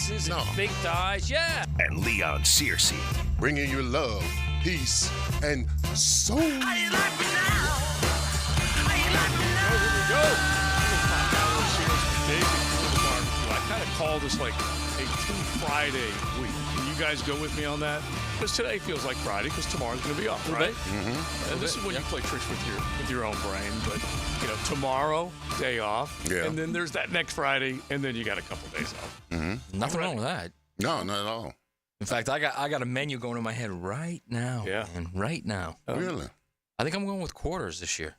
faces and fake ties. Yeah. And Leon Searcy. Bringing you love, peace, and soul. Here we go. I kind of call this like a 2 Friday week. Can you guys go with me on that? Because today feels like Friday because tomorrow's going to be off, right? Mm-hmm. And this is when you play tricks with your own brain. But, tomorrow, day off. Yeah. And then there's that next Friday, and then you got a couple days off. Mm-hmm. Nothing wrong with that. No, not at all. In fact, I got a menu going in my head right now. Yeah. Man, right now. Really? I think I'm going with quarters this year.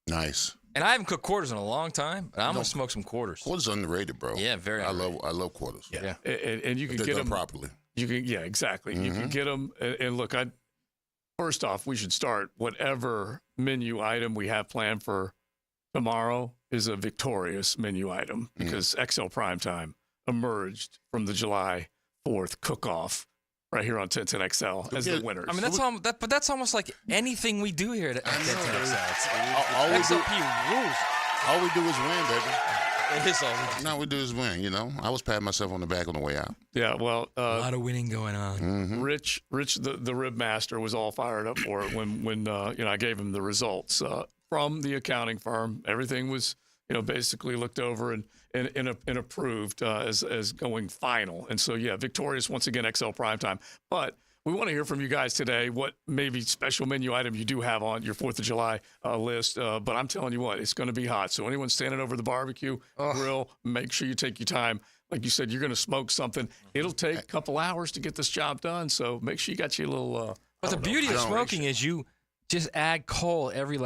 Nice. And I haven't cooked quarters in a long time, but I'm going to smoke some quarters. Quarters underrated, bro. Yeah, very underrated. I love quarters. Yeah. And you can They're get done them properly. You can, yeah, exactly. You can get them. And look, first off, we should start whatever menu item we have planned for tomorrow is a victorious menu item because XL Primetime emerged from the July 4th cook-off right here on 1010XL as the winners. I mean, that's almost like anything we do here at 1010XL. XLP rules. All we do is win, baby. It is all we do. All we do is win, I was patting myself on the back on the way out. Yeah, well. A lot of winning going on. Mm-hmm. Rich, the rib master, was all fired up for it when I gave him the results from the accounting firm. Everything was basically looked over and approved as going final. And so victorious once again XL Primetime. But we want to hear from you guys today what maybe special menu item you do have on your 4th of July list. But I'm telling you what, it's going to be hot. So anyone standing over the barbecue grill, make sure you take your time. Like you said, you're going to smoke something. It'll take a couple hours to get this job done. So make sure you got your little. But the beauty of smoking is you just add coal every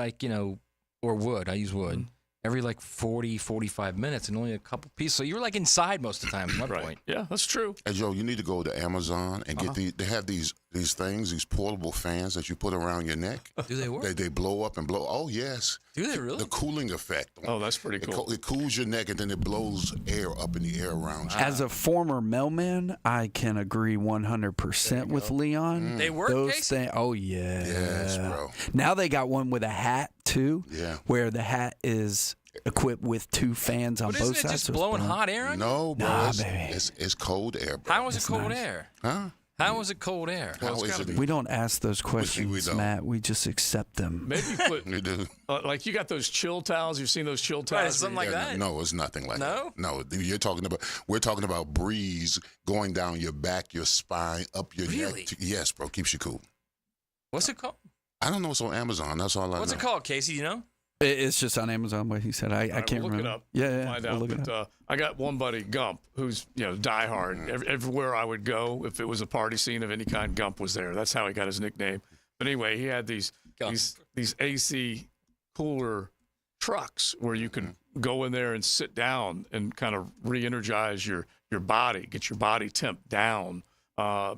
or wood. I use wood. Every 40, 45 minutes and only a couple pieces. So you're inside most of the time at that point. Yeah, that's true. Hey, Joe, you need to go to Amazon and get they have these things, these portable fans that you put around your neck. Do they work? They blow up and blow. Oh, yes. Do they really? The cooling effect. Oh, that's pretty cool. It cools your neck and then it blows air up in the air around you. As a former mailman, I can agree 100% with Leon. They work, Those Casey? things. Oh, yeah. Yes, bro. Now they got one with a hat, too. Yeah. Where the hat is equipped with 2 fans on But both isn't it sides. just so it's blowing hot air on you? No, bro. Nah, it's cold air, bro. How is it cold nice. air? Huh? How is it cold air? How is it? We don't ask those questions, don't. Matt. We just accept them. Maybe put We do. you got those chill towels. You've seen those chill towels? Right, something like that? No, it's nothing like No? that. No, we're talking about breeze going down your back, your spine, up your Really? neck. Yes, bro. Keeps you cool. What's it called? I don't know. It's on Amazon. That's all I know. What's it called, Casey? You know? It's just on Amazon, what he said. I can't we'll remember. Look it up. Yeah, Find we'll out. look it But, up. I got one buddy, Gump, who's diehard. Everywhere I would go, if it was a party scene of any kind, Gump was there. That's how he got his nickname. But anyway, he had these AC cooler trucks where you could go in there and sit down and kind of re-energize your body, get your body temp down,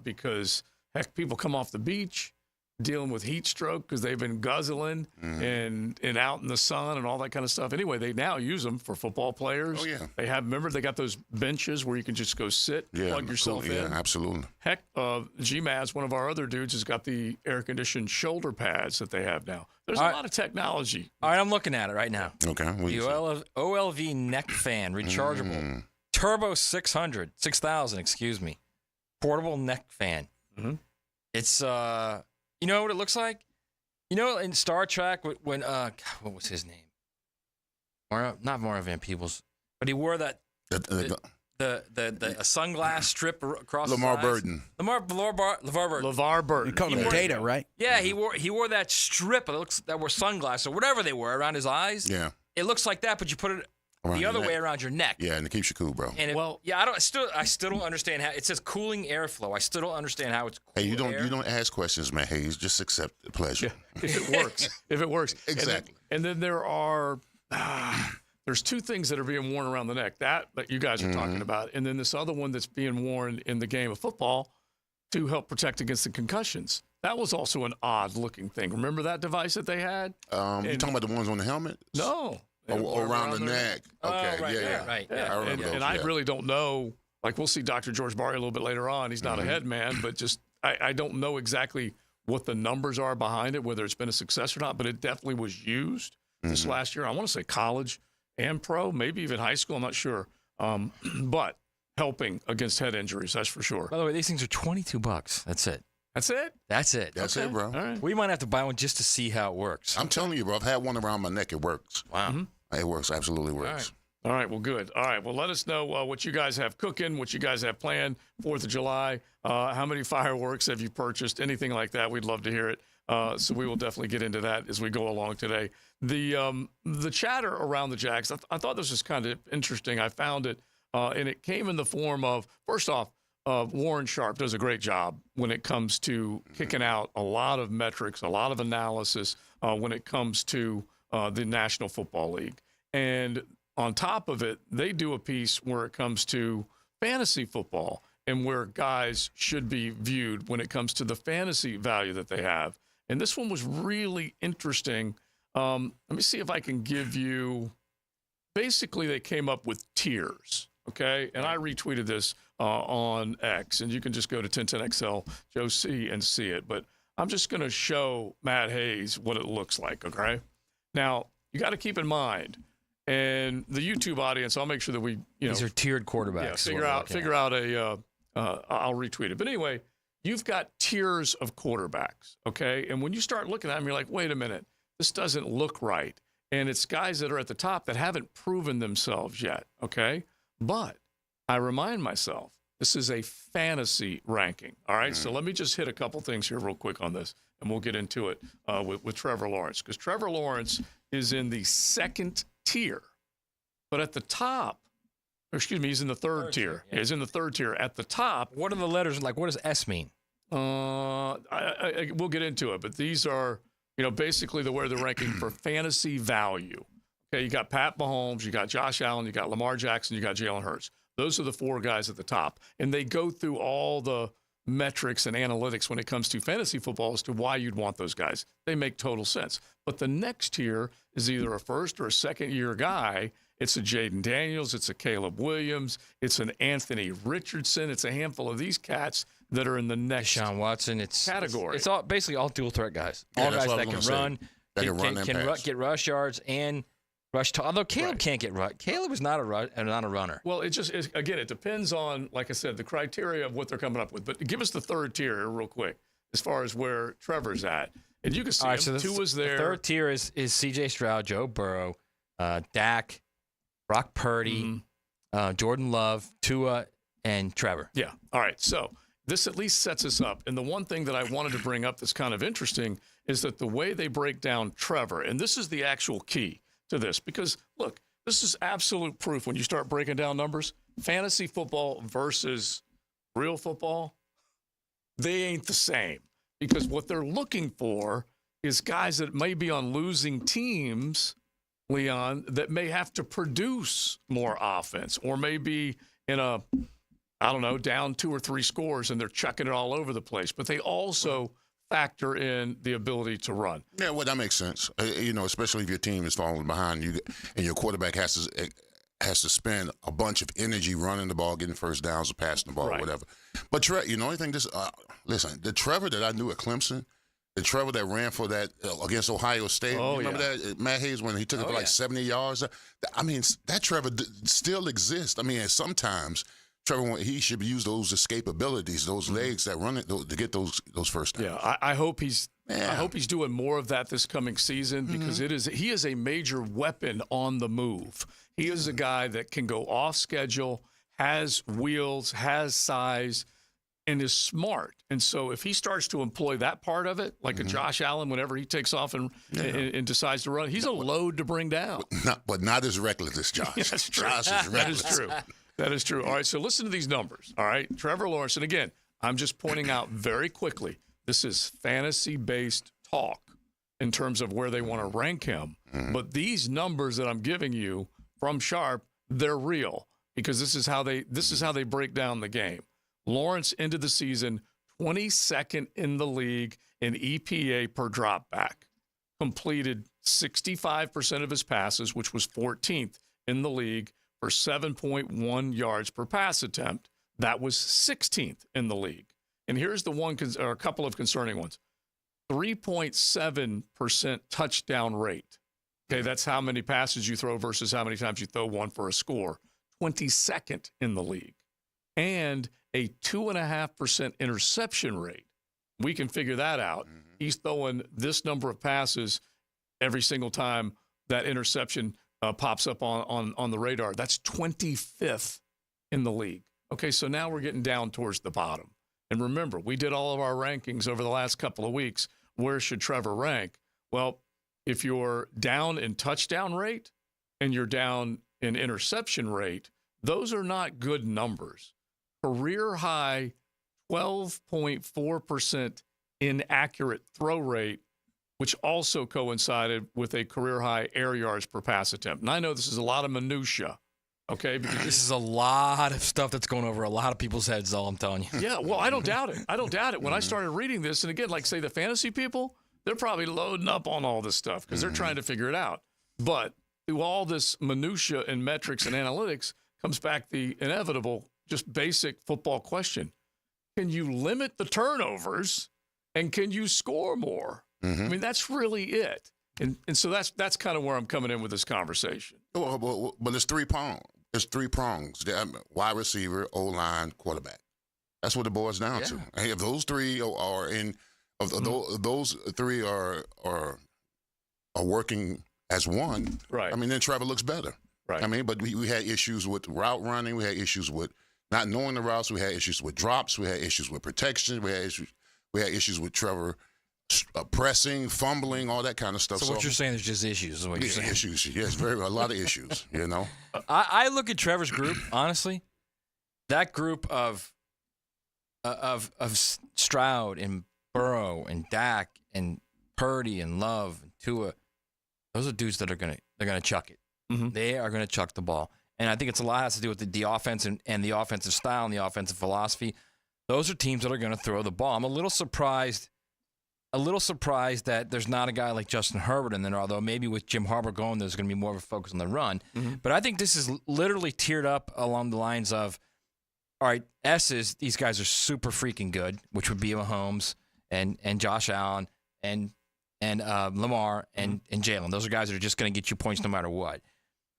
because heck, people come off the beach dealing with heat stroke because they've been guzzling and out in the sun and all that kind of stuff. Anyway, they now use them for football players. Oh, yeah. Remember, they got those benches where you can just go sit, plug yourself in. Yeah, absolutely. Heck, G-Maz, one of our other dudes, has got the air-conditioned shoulder pads that they have now. There's a lot of technology. All right, I'm looking at it right now. Okay. What The you say? OLV neck fan, rechargeable. Turbo 6,000, excuse me. Portable neck fan. Mm-hmm. It's, you know what it looks like? In Star Trek, when God, what was his name? Not Mario Van Peebles, but he wore that the sunglass strip across his Lamar eyes. Burton. LeVar Burton. LeVar Burton. You call him Data, right? Yeah, he wore that strip that were sunglasses or whatever they were around his eyes. Yeah. It looks like that, but you put it Around the your other neck. way around your neck. Yeah, and it keeps you cool, bro. And I still don't understand how it says cooling airflow. I still don't understand how it's cool Hey, you air. don't ask questions, Matt Hayes. Just accept the pleasure. If it works. If it works. Exactly. And then there are there's 2 things that are being worn around the neck. That you guys are talking about, and then this other one that's being worn in the game of football to help protect against the concussions. That was also an odd-looking thing. Remember that device that they had? You talking about the ones on the helmet? No. Around the neck. Okay, right, yeah. right. I remember those, And I really don't know. Like, we'll see Dr. George Barry a little bit later on. He's not a head man, but just I don't know exactly what the numbers are behind it, whether it's been a success or not, but it definitely was used this last year. I want to say college and pro, maybe even high school. I'm not sure. But helping against head injuries. That's for sure. By the way, these things are $22. That's it. That's it? That's it. That's it, bro. All right. We might have to buy one just to see how it works. I'm telling you, bro. I've had one around my neck. It works. Wow. It works. Absolutely works. All right, well, good. All right, well, let us know what you guys have cooking, what you guys have planned, 4th of July. How many fireworks have you purchased? Anything like that, we'd love to hear it. So we will definitely get into that as we go along today. The chatter around the Jags, I thought this was kind of interesting. I found it, and it came in the form of, first off, Warren Sharp does a great job when it comes to kicking out a lot of metrics, a lot of analysis when it comes to the National Football League. And on top of it, they do a piece where it comes to fantasy football and where guys should be viewed when it comes to the fantasy value that they have. And this one was really interesting. Let me see if I can give you, basically they came up with tiers, okay? And I retweeted this on X, and you can just go to 1010XL, Joe C, and see it. But I'm just going to show Matt Hayes what it looks like, okay? Now, you got to keep in mind, and the YouTube audience, I'll make sure that we, These are tiered quarterbacks. Yeah, figure out I'll retweet it. But anyway, you've got tiers of quarterbacks, okay? And when you start looking at them, you're like, wait a minute, this doesn't look right. And it's guys that are at the top that haven't proven themselves yet, okay? But I remind myself, this is a fantasy ranking, all right? So let me just hit a couple things here real quick on this, and we'll get into it with Trevor Lawrence, because Trevor Lawrence is in the second tier, but at the top, he's in the third tier. Yeah. He's in the third tier. At the top. What are the letters like? What does S mean? We'll get into it, but these are, basically where they're ranking for fantasy value. Okay, you got Pat Mahomes, you got Josh Allen, you got Lamar Jackson, you got Jalen Hurts. Those are the 4 guys at the top, and they go through all the metrics and analytics when it comes to fantasy football as to why you'd want those guys. They make total sense. But the next tier is either a first or a second-year guy. It's a Jaden Daniels. It's a Caleb Williams. It's an Anthony Richardson. It's a handful of these cats that are in the next Deshaun Watson. category. It's all basically all dual threat guys. Yeah, All that's guys what I that was can gonna run. say. That can run and pass. Get rush yards and rush. Although Caleb can't get rush. Caleb is not a runner. Well, again, it depends on, like I said, the criteria of what they're coming up with. But give us the third tier here real quick as far as where Trevor's at. And you can see Tua was there. The third tier is C.J. Stroud, Joe Burrow, Dak, Brock Purdy, Jordan Love, Tua, and Trevor. Yeah. All right. So this at least sets us up. And the one thing that I wanted to bring up that's kind of interesting is that the way they break down Trevor, and this is the actual key to this, because, look, this is absolute proof when you start breaking down numbers. Fantasy football versus real football, they ain't the same, because what they're looking for is guys that may be on losing teams, Leon, that may have to produce more offense, or maybe in a, down 2 or 3 scores and they're chucking it all over the place. But they also factor in the ability to run. Yeah, well, that makes sense. Especially if your team is falling behind you and your quarterback has to spend a bunch of energy running the ball, getting first downs, or passing the ball, or whatever. But anything listen, the Trevor that I knew at Clemson, the Trevor that ran for that against Ohio State, remember that Matt Hayes when he took it for like 70 yards? I mean, that Trevor still exists. I mean, sometimes Trevor, he should use those escapabilities, those legs that run it to get those first downs. Yeah, I hope he's doing more of that this coming season, because he is a major weapon on the move. He is a guy that can go off schedule, has wheels, has size, and is smart. And so if he starts to employ that part of it, like a Josh Allen, whenever he takes off and decides to run, he's a load to bring down. But not as reckless as Josh. That's true. Josh is reckless. That is true. That is true. All right, so listen to these numbers. All right, Trevor Lawrence, and again, I'm just pointing out very quickly, this is fantasy-based talk in terms of where they want to rank him. But these numbers that I'm giving you from Sharp, they're real, because this is how they break down the game. Lawrence ended the season 22nd in the league in EPA per dropback. Completed 65% of his passes, which was 14th in the league, for 7.1 yards per pass attempt. That was 16th in the league. And here's the one, or a couple of concerning ones. 3.7% touchdown rate. Okay, that's how many passes you throw versus how many times you throw one for a score. 22nd in the league. and a 2.5% interception rate. We can figure that out. He's throwing this number of passes every single time that interception pops up on the radar. That's 25th in the league. Okay, so now we're getting down towards the bottom. And remember, we did all of our rankings over the last couple of weeks. Where should Trevor rank? Well, if you're down in touchdown rate and you're down in interception rate, those are not good numbers. Career high 12.4% inaccurate throw rate, which also coincided with a career high air yards per pass attempt. And I know this is a lot of minutia, okay? Because this is a lot of stuff that's going over a lot of people's heads, all I'm telling you. Yeah, well, I don't doubt it. I don't doubt it. When I started reading this, and again, like say the fantasy people, they're probably loading up on all this stuff because they're trying to figure it out. But through all this minutia and metrics and analytics comes back the inevitable, just basic football question. Can you limit the turnovers and can you score more? I mean, that's really it. And so that's kind of where I'm coming in with this conversation. Well, but it's three prongs. It's three prongs. Wide receiver, O-line, quarterback. That's what it boils down to. And if those three are in those three are working as one, right? I mean, then Trevor looks better. Right. I mean, but we had issues with route running. We had issues with not knowing the routes. We had issues with drops. We had issues with protection. We had issues with Trevor pressing, fumbling, all that kind of stuff. So what you're saying is just issues. Is what you're saying. Issues, yes, a lot of issues. You know. I look at Trevor's group honestly. That group of Stroud and Burrow and Dak and Purdy and Love and Tua, those are dudes that they're gonna chuck it. They are gonna chuck the ball, and I think it's a lot has to do with the offense and the offensive style and the offensive philosophy. Those are teams that are gonna throw the ball. I'm a little surprised that there's not a guy like Justin Herbert in there, although maybe with Jim Harbaugh going, there's gonna be more of a focus on the run. But I think this is literally tiered up along the lines of, all right, S's, these guys are super freaking good, which would be Mahomes and Josh Allen and Lamar and Jalen. Those are guys that are just going to get you points no matter what.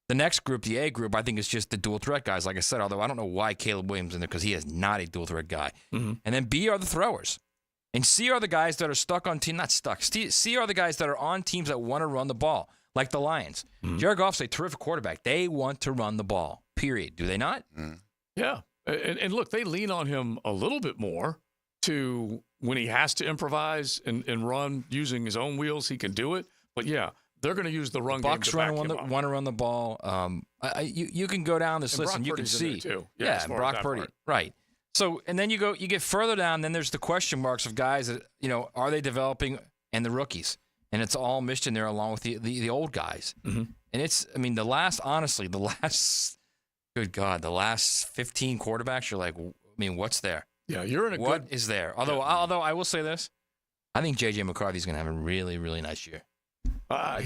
The next group, the A group, I think is just the dual threat guys, like I said, although I don't know why Caleb Williams is in there because he is not a dual threat guy. And then B are the throwers. And C are the guys that are stuck on team, not stuck. C are the guys that are on teams that want to run the ball, like the Lions. Jared Goff's a terrific quarterback. They want to run the ball, period. Do they not? Yeah. And look, they lean on him a little bit more to when he has to improvise and run using his own wheels, he can do it. But, yeah, they're going to use the run game to back him up. Want to run the ball. You can go down this list and you can see. Too. Yeah, and Brock Purdy. Right. So, and then you get further down, then there's the question marks of guys that, are they developing, and the rookies. And it's all mixed in there along with the old guys. And it's, the last 15 quarterbacks, you're like, what's there? Yeah, you're in a What is there? Although I will say this, I think J.J. McCarthy's going to have a really, really nice year. I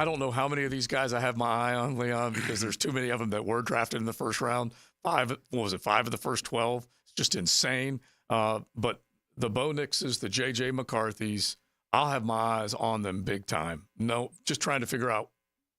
don't know how many of these guys I have my eye on, Leon, because there's too many of them that were drafted in the first round. 5 of the first 12? It's just insane. But the Bo Nixes, the J.J. McCarthys, I'll have my eyes on them big time. No, just trying to figure out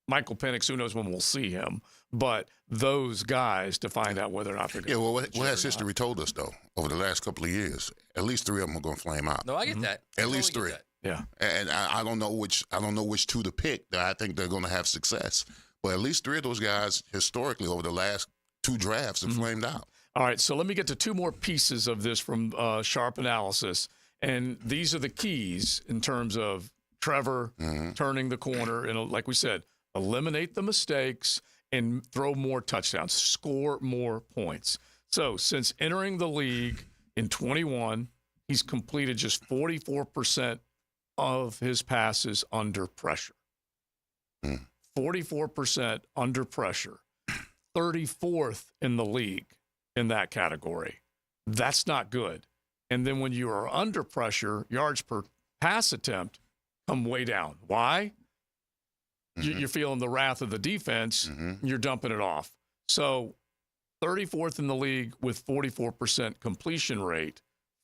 Michael Penix, who knows when we'll see him. But those guys to find out whether or not they're going to. Yeah, well, what has history told us, though, over the last couple of years? At least 3 of them are going to flame out. No, I get that. At least 3. Yeah. And I don't know which 2 to pick that I think they're going to have success. But at least 3 of those guys, historically, over the last 2 drafts, have flamed out. All right, so let me get to 2 more pieces of this from Sharp Analysis. And these are the keys in terms of Trevor turning the corner. And like we said, eliminate the mistakes and throw more touchdowns, score more points. So since entering the league in 21, he's completed just 44% of his passes under pressure. 44% under pressure. 34th in the league in that category. That's not good. And then when you are under pressure, yards per pass attempt come way down. Why? You're feeling the wrath of the defense. You're dumping it off. So 34th in the league with 44% completion rate.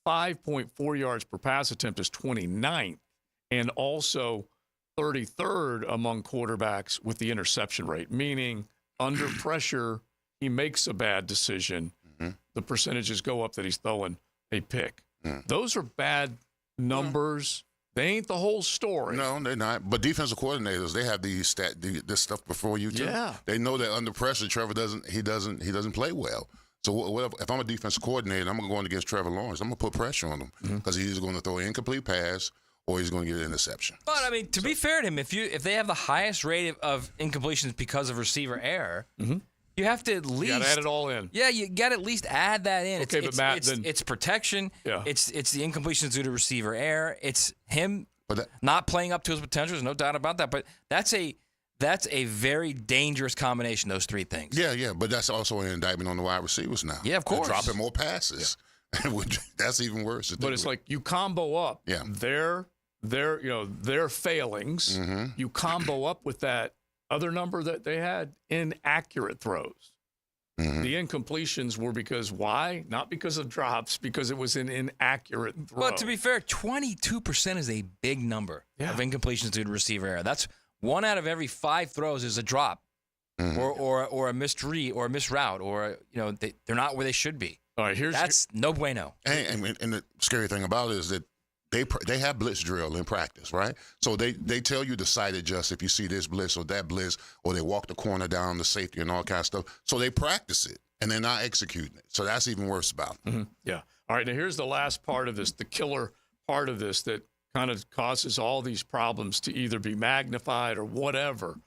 5.4 yards per pass attempt is 29th. And also 33rd among quarterbacks with the interception rate, meaning under pressure, he makes a bad decision. the percentages go up that he's throwing a pick. Those are bad numbers. They ain't the whole story. No, they're not. But defensive coordinators, they have this stuff before you too. Yeah. They know that under pressure, Trevor doesn't play well. So if I'm a defensive coordinator, I'm going against Trevor Lawrence. I'm going to put pressure on him because he's going to throw an incomplete pass or he's going to get an interception. But I mean, to be fair to him, if they have the highest rate of incompletions because of receiver error, you have to at least You got to add it all in. Yeah, you got to at least add that in. Okay, but Matt, it's protection. Yeah. It's the incompletions due to receiver error. It's him But not playing up to his potential. There's no doubt about that. But that's a very dangerous combination. Those three things. yeah, but that's also an indictment on the wide receivers now. Yeah, of course. They're dropping more passes. Yeah. That's even worse. But it's like you combo up their failings. You combo up with that other number that they had, inaccurate throws. The incompletions were because why? Not because of drops, because it was an inaccurate throw. But to be fair, 22% is a big number of incompletions due to receiver error. That's 1 out of every 5 throws is a drop, or a missed read, or a missed route, or they're not where they should be. All right, that's no bueno. And the scary thing about it is that they have blitz drill in practice, right? So they tell you to site adjust if you see this blitz or that blitz, or they walk the corner down the safety and all kinds of stuff. So they practice it, and they're not executing it. So that's even worse about it. Yeah. All right, now here's the last part of this, the killer part of this that kind of causes all these problems to either be magnified or whatever.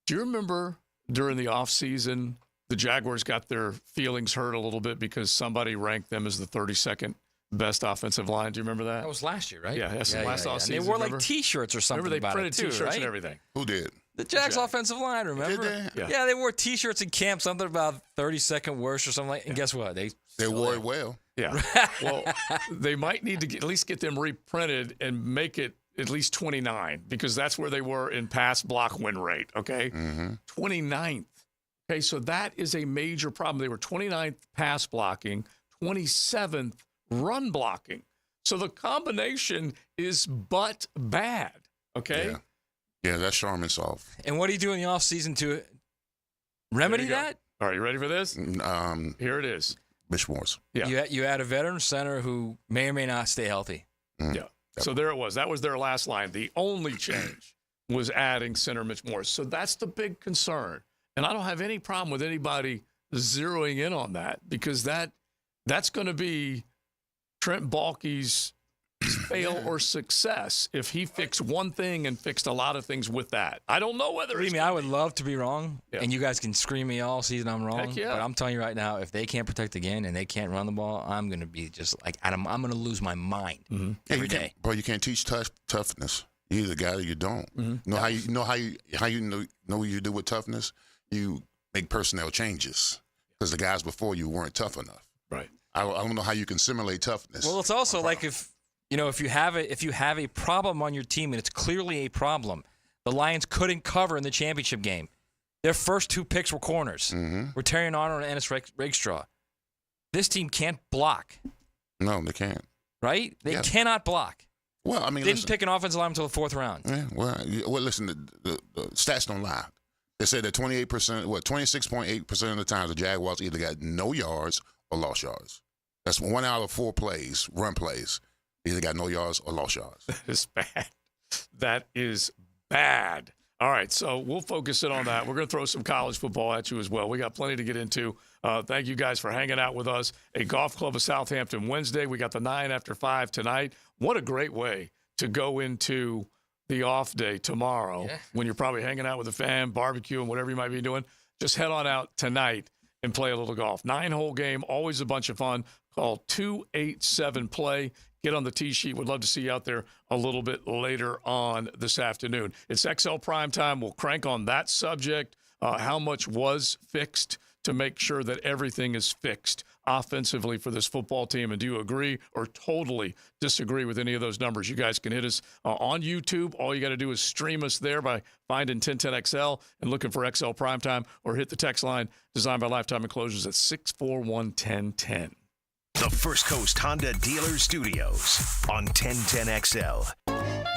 Do you remember during the offseason, the Jaguars got their feelings hurt a little bit because somebody ranked them as the 32nd best offensive line? Do you remember that? That was last year, right? Yeah, that's last offseason. They wore remember? like T-shirts or something. Remember they about printed it too, T-shirts right? and everything. Who did? The Jags offensive line, remember? Did they? Yeah. They wore T-shirts in camp, something about 32nd worst or something like. And guess what? They wore it well. Yeah. Well, they might need to at least get them reprinted and make it at least 29, because that's where they were in pass block win rate. Okay, 29th. Okay, so that is a major problem. They were 29th pass blocking, 27th run blocking. So the combination is but bad. Okay. Yeah, that's Charmin solved. And what do you do in the offseason to remedy that? All right, you ready for this? Here it is. Mitch Morse. Yeah. You had a veteran center who may or may not stay healthy. Yeah. So there it was. That was their last line. The only change was adding center Mitch Morse. So that's the big concern. And I don't have any problem with anybody zeroing in on that, because that's going to be Trent Baalke's fail or success if he fixed one thing and fixed a lot of things with that. I don't know whether Believe me, I would love to be wrong, and you guys can scream me all season I'm wrong. Heck yeah. But I'm telling you right now, if they can't protect again and they can't run the ball, I'm going to be just like Adam. I'm going to lose my mind every day. Bro, you can't teach toughness. You either got it or you don't. How you know what you do with toughness? You make personnel changes because the guys before you weren't tough enough. Right. I don't know how you can simulate toughness. Well, it's also like if you have a problem on your team and it's clearly a problem, the Lions couldn't cover in the championship game. Their first 2 picks were corners. Were Terrion Arnold and Ennis Rakestraw. This team can't block. No, they can't. Right? They cannot block. Well, I mean, Didn't pick an offensive line until the 4th round. Yeah. Well, listen. The stats don't lie. They said that 26.8% of the times the Jaguars either got no yards or lost yards. That's 1 out of 4 plays, run plays. Either got no yards or lost yards. That is bad. That is bad. All right, so we'll focus in on that. We're going to throw some college football at you as well. We got plenty to get into. Thank you guys for hanging out with us. A Golf Club of Southampton Wednesday. We got the 9 after 5 tonight. What a great way to go into the off day tomorrow when you're probably hanging out with the fam, barbecue, and whatever you might be doing. Just head on out tonight and play a little golf. 9-hole game, always a bunch of fun. Call 287-PLAY. Get on the tee sheet. Would love to see you out there a little bit later on this afternoon. It's XL Primetime. We'll crank on that subject. How much was fixed to make sure that everything is fixed offensively for this football team? And do you agree or totally disagree with any of those numbers? You guys can hit us on YouTube. All you got to do is stream us there by finding 1010XL and looking for XL Primetime, or hit the text line designed by Lifetime Enclosures at 641-1010. The First Coast Honda Dealer Studios on 1010XL.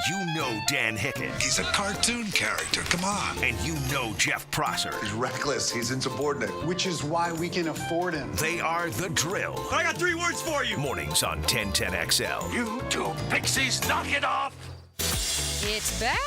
You know Dan Hicken. He's a cartoon character. Come on. And you know Jeff Prosser. He's reckless. He's insubordinate. Which is why we can afford him. They are The Drill. I got 3 words for you. Mornings on 1010XL. You two pixies, knock it off. It's back.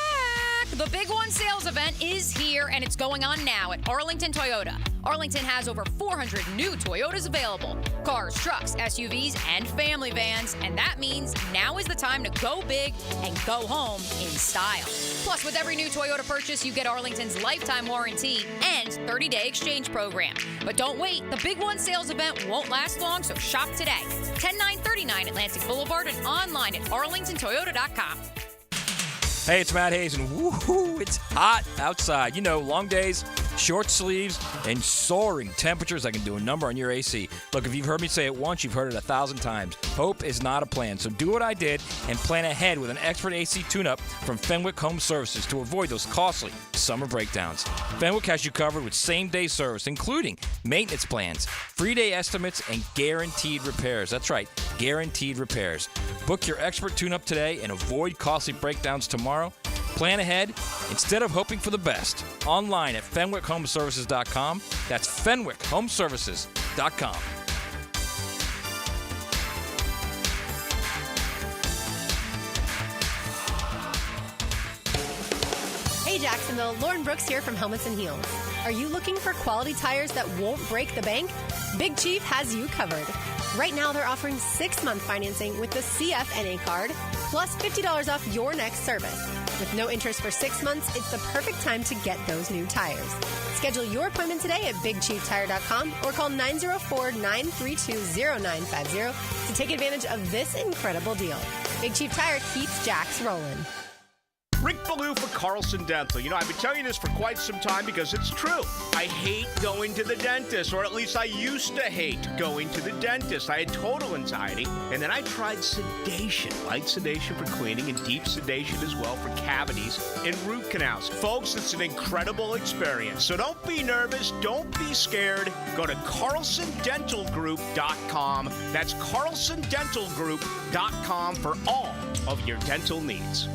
The Big One sales event is here, and it's going on now at Arlington Toyota. Arlington has over 400 new Toyotas available. Cars, trucks, SUVs, and family vans. And that means now is the time to go big and go home in style. Plus, with every new Toyota purchase, you get Arlington's lifetime warranty and 30-day exchange program. But don't wait. The Big One sales event won't last long, so shop today. 10939 Atlantic Boulevard and online at arlingtontoyota.com. Hey, it's Matt Hayes, and woohoo, it's hot outside. You know, long days, short sleeves, and soaring temperatures that can do a number on your AC. Look, if you've heard me say it once, you've heard it 1,000 times. Hope is not a plan. So do what I did and plan ahead with an expert AC tune-up from Fenwick Home Services to avoid those costly summer breakdowns. Fenwick has you covered with same-day service, including maintenance plans, free-day estimates, and guaranteed repairs. That's right, guaranteed repairs. Book your expert tune-up today and avoid costly breakdowns tomorrow. Plan ahead instead of hoping for the best. Online at FenwickHomeservices.com. That's FenwickHomeservices.com. Hey Jacksonville, Lauren Brooks here from Helmets and Heels. Are you looking for quality tires that won't break the bank? Big Chief has you covered. Right now they're offering 6-month financing with the CFNA card, plus $50 off your next service. With no interest for 6 months, it's the perfect time to get those new tires. Schedule your appointment today at BigChiefTire.com or call 904-932-0950 to take advantage of this incredible deal. Big Chief Tire keeps Jacks rolling. Rick Ballou for Carlson Dental. You know, I've been telling you this for quite some time because it's true. I hate going to the dentist, or at least I used to hate going to the dentist. I had total anxiety, and then I tried sedation. Light sedation for cleaning and deep sedation as well for cavities and root canals. Folks, it's an incredible experience. So don't be nervous. Don't be scared. Go to CarlsonDentalGroup.com. That's CarlsonDentalGroup.com for all of your dental needs.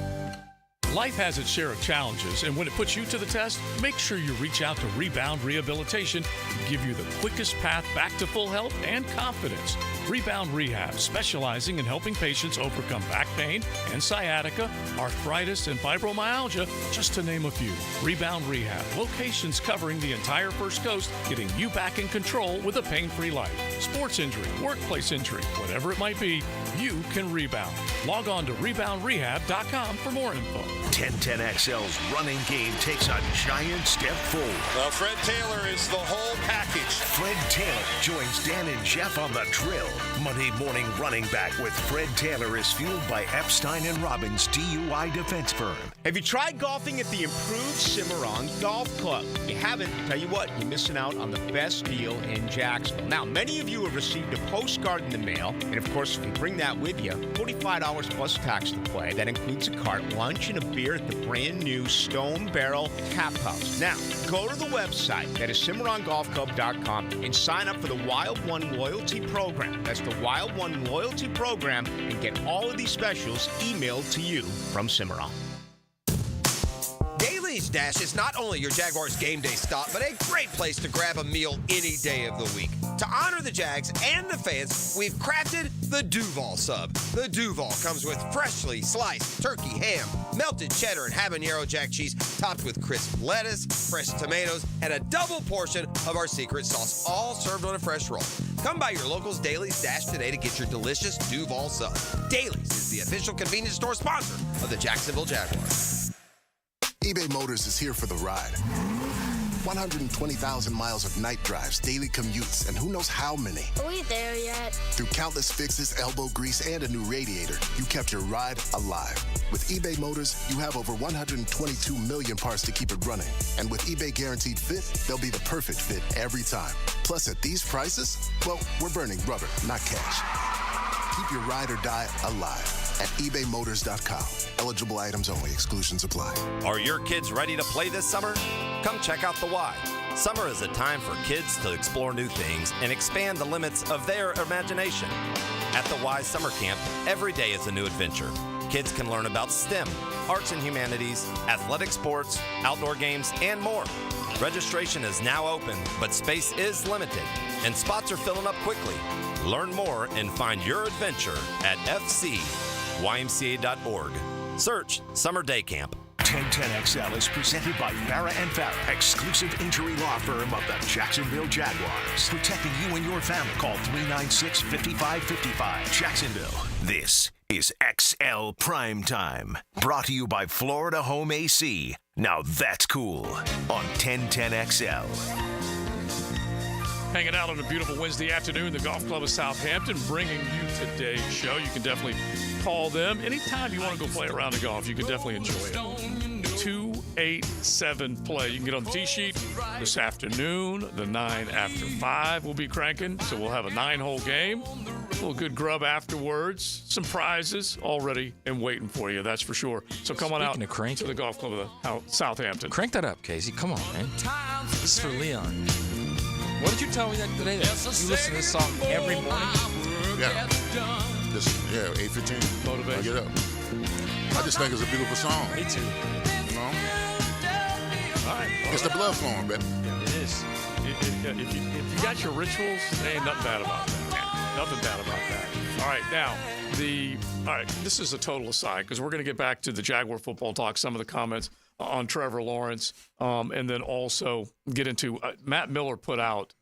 Life has its share of challenges, and when it puts you to the test, make sure you reach out to Rebound Rehabilitation to give you the quickest path back to full health and confidence. Rebound Rehab, specializing in helping patients overcome back pain and sciatica, arthritis, and fibromyalgia, just to name a few. Rebound Rehab, locations covering the entire First Coast, getting you back in control with a pain-free life. Sports injury, workplace injury, whatever it might be, you can rebound. Log on to reboundrehab.com for more info. 1010XL's running game takes a giant step forward. Well, Fred Taylor is the whole package. Fred Taylor joins Dan and Jeff on The Drill. Monday morning running back with Fred Taylor is fueled by Epstein & Robbins DUI defense firm. Have you tried golfing at the improved Cimarron Golf Club? If you haven't, tell you what, you're missing out on the best deal in Jacksonville. Now, many of you have received a postcard in the mail, and of course, if you bring that with you, $45 plus tax to play. That includes a cart, lunch, and a beer at the brand new Stone Barrel Tap House. Now, go to the website, that is CimarronGolfClub.com, and sign up for the Wild One Loyalty Program. That's the Wild One Loyalty Program, and get all of these specials emailed to you from Cimarron. Daly's Dash is not only your Jaguars game day stop, but a great place to grab a meal any day of the week. To honor the Jags and the fans, we've crafted the Duval Sub. The Duval comes with freshly sliced turkey, ham, melted cheddar, and habanero jack cheese, topped with crisp lettuce, fresh tomatoes, and a double portion of our secret sauce, all served on a fresh roll. Come by your local's Daly's Dash today to get your delicious Duval Sub. Daly's is the official convenience store sponsor of the Jacksonville Jaguars. eBay Motors is here for the ride. 120,000 miles of night drives, daily commutes, and who knows how many. Are we there yet? Through countless fixes, elbow grease, and a new radiator, you kept your ride alive. With eBay Motors, you have over 122 million parts to keep it running. And with eBay Guaranteed Fit, they'll be the perfect fit every time. Plus, at these prices, well, we're burning rubber, not cash. Keep your ride or die alive at ebaymotors.com. Eligible items only. Exclusions apply. Are your kids ready to play this summer? Come check out the Y. Summer is a time for kids to explore new things and expand the limits of their imagination. At the Y Summer Camp, every day is a new adventure. kids can learn about STEM, arts and humanities, athletic sports, outdoor games, and more. Registration is now open, but space is limited, and spots are filling up quickly. Learn more and find your adventure at fcymca.org. Search Summer Day Camp. 1010XL is presented by Farah & Farah, exclusive injury law firm of the Jacksonville Jaguars. Protecting you and your family. Call 396-5555. Jacksonville. This is XL Primetime. Brought to you by Florida Home AC. Now that's cool on 1010XL. Hanging out on a beautiful Wednesday afternoon, the Golf Club of Southampton bringing you today's show. You can definitely call them anytime you want to go play around the golf. You can definitely enjoy it. 287-play. You can get on the tee sheet this afternoon. The 9 after 5 will be cranking, so we'll have a 9-hole game. A little good grub afterwards. Some prizes already and waiting for you, that's for sure. So come on out to the Golf Club of the Southampton. Crank that up, Casey. Come on, man. This is for Leon. What did you tell me that today? That you listen to this song every morning? Yeah. 8:15. Motivation. Get up. I just think it's a beautiful song. Me too. You know? All right. It's the blood flowing, baby. Yeah, it is. If you got your rituals, there ain't nothing bad about that. Nothing bad about that. All right, now, this is a total aside because we're going to get back to the Jaguar football talk, some of the comments on Trevor Lawrence, and then also get into Matt Miller put out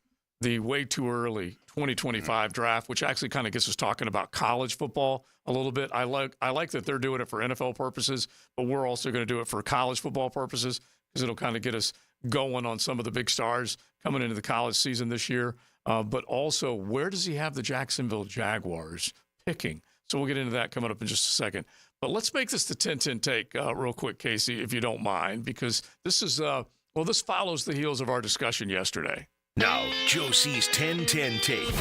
the way too early 2025 draft, which actually kind of gets us talking about college football a little bit. I like that they're doing it for NFL purposes, but we're also going to do it for college football purposes because it'll kind of get us going on some of the big stars coming into the college season this year. But also, where does he have the Jacksonville Jaguars picking? So we'll get into that coming up in just a second. But let's make this the 10-10 take real quick, Casey, if you don't mind, because this is, this follows the heels of our discussion yesterday. Now, Joe C's 10-10 take.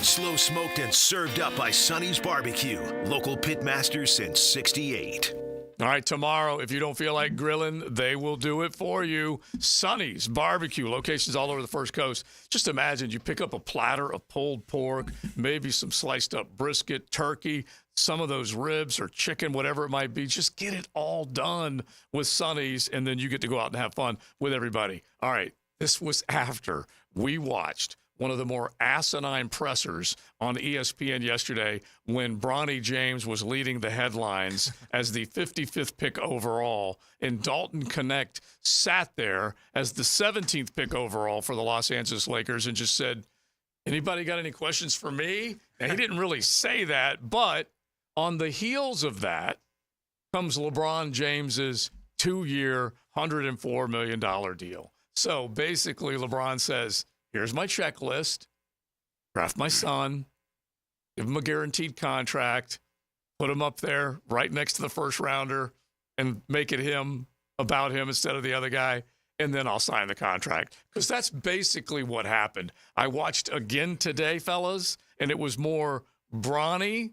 Slow smoked and served up by Sonny's Barbecue. Local pitmaster since 68. All right, tomorrow, if you don't feel like grilling, they will do it for you. Sonny's Barbecue, locations all over the First Coast. Just imagine you pick up a platter of pulled pork, maybe some sliced up brisket, turkey, some of those ribs or chicken, whatever it might be. Just get it all done with Sonny's, and then you get to go out and have fun with everybody. All right, this was after we watched one of the more asinine pressers on ESPN yesterday when Bronny James was leading the headlines as the 55th pick overall, and Dalton Knecht sat there as the 17th pick overall for the Los Angeles Lakers and just said, anybody got any questions for me? And he didn't really say that, but on the heels of that comes LeBron James's 2-year, $104 million deal. So basically LeBron says, here's my checklist, draft my son, give him a guaranteed contract, put him up there right next to the first rounder and make it about him instead of the other guy, and then I'll sign the contract. Because that's basically what happened. I watched again today, fellas, and it was more Bronny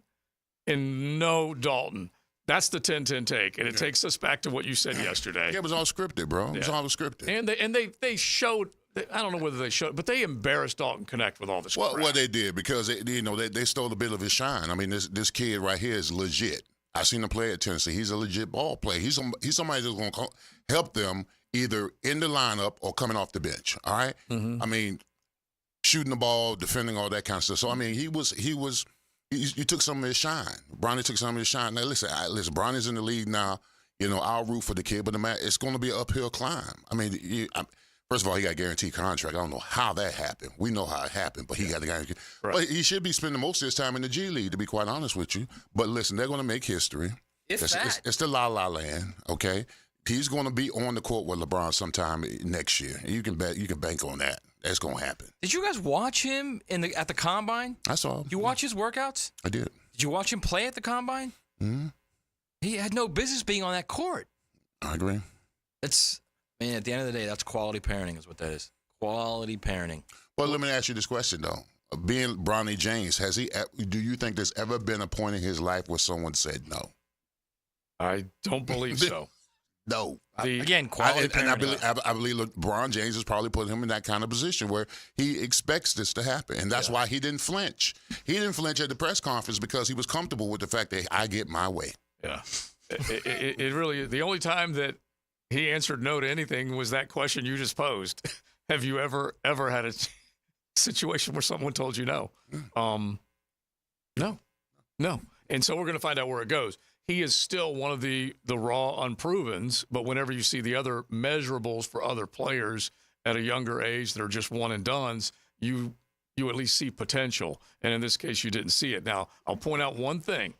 and no Dalton. That's the 10-10 take, and it takes us back to what you said yesterday. Yeah, it was all scripted, bro. It was all scripted. And they showed – I don't know whether they showed, but they embarrassed Dalton Knecht with all this crap. Well, they did because they stole a bit of his shine. I mean, this kid right here is legit. I seen him play at Tennessee. He's a legit ball player. He's somebody that's going to help them either in the lineup or coming off the bench. All right. Mm-hmm. I mean, shooting the ball, defending, all that kind of stuff. So I mean, he took some of his shine. Bronny took some of his shine. Now listen, Bronny's in the league now. I'll root for the kid, but it's going to be an uphill climb. I mean, first of all, he got a guaranteed contract. I don't know how that happened. We know how it happened, but he got a guaranteed. Right. But he should be spending most of his time in the G League, to be quite honest with you. But listen, they're going to make history. It's the la-la land, okay? He's going to be on the court with LeBron sometime next year. You can bank on that. That's going to happen. Did you guys watch him at the Combine? I saw him. Did you watch his workouts? I did. Did you watch him play at the Combine? Mm-hmm. He had no business being on that court. I agree. At the end of the day, that's quality parenting is what that is. Quality parenting. Well, let me ask you this question, though. Being Bronny James, do you think there's ever been a point in his life where someone said no? I don't believe so. No. Again, quality parenting. And I believe LeBron James has probably put him in that kind of position where he expects this to happen. And that's why he didn't flinch. He didn't flinch at the press conference because he was comfortable with the fact that I get my way. Yeah. It really, the only time that he answered no to anything was that question you just posed. Have you ever had a situation where someone told you no? No. And so we're going to find out where it goes. He is still one of the raw unprovens, but whenever you see the other measurables for other players at a younger age that are just one and dones, you at least see potential. And in this case, you didn't see it. Now, I'll point out one thing,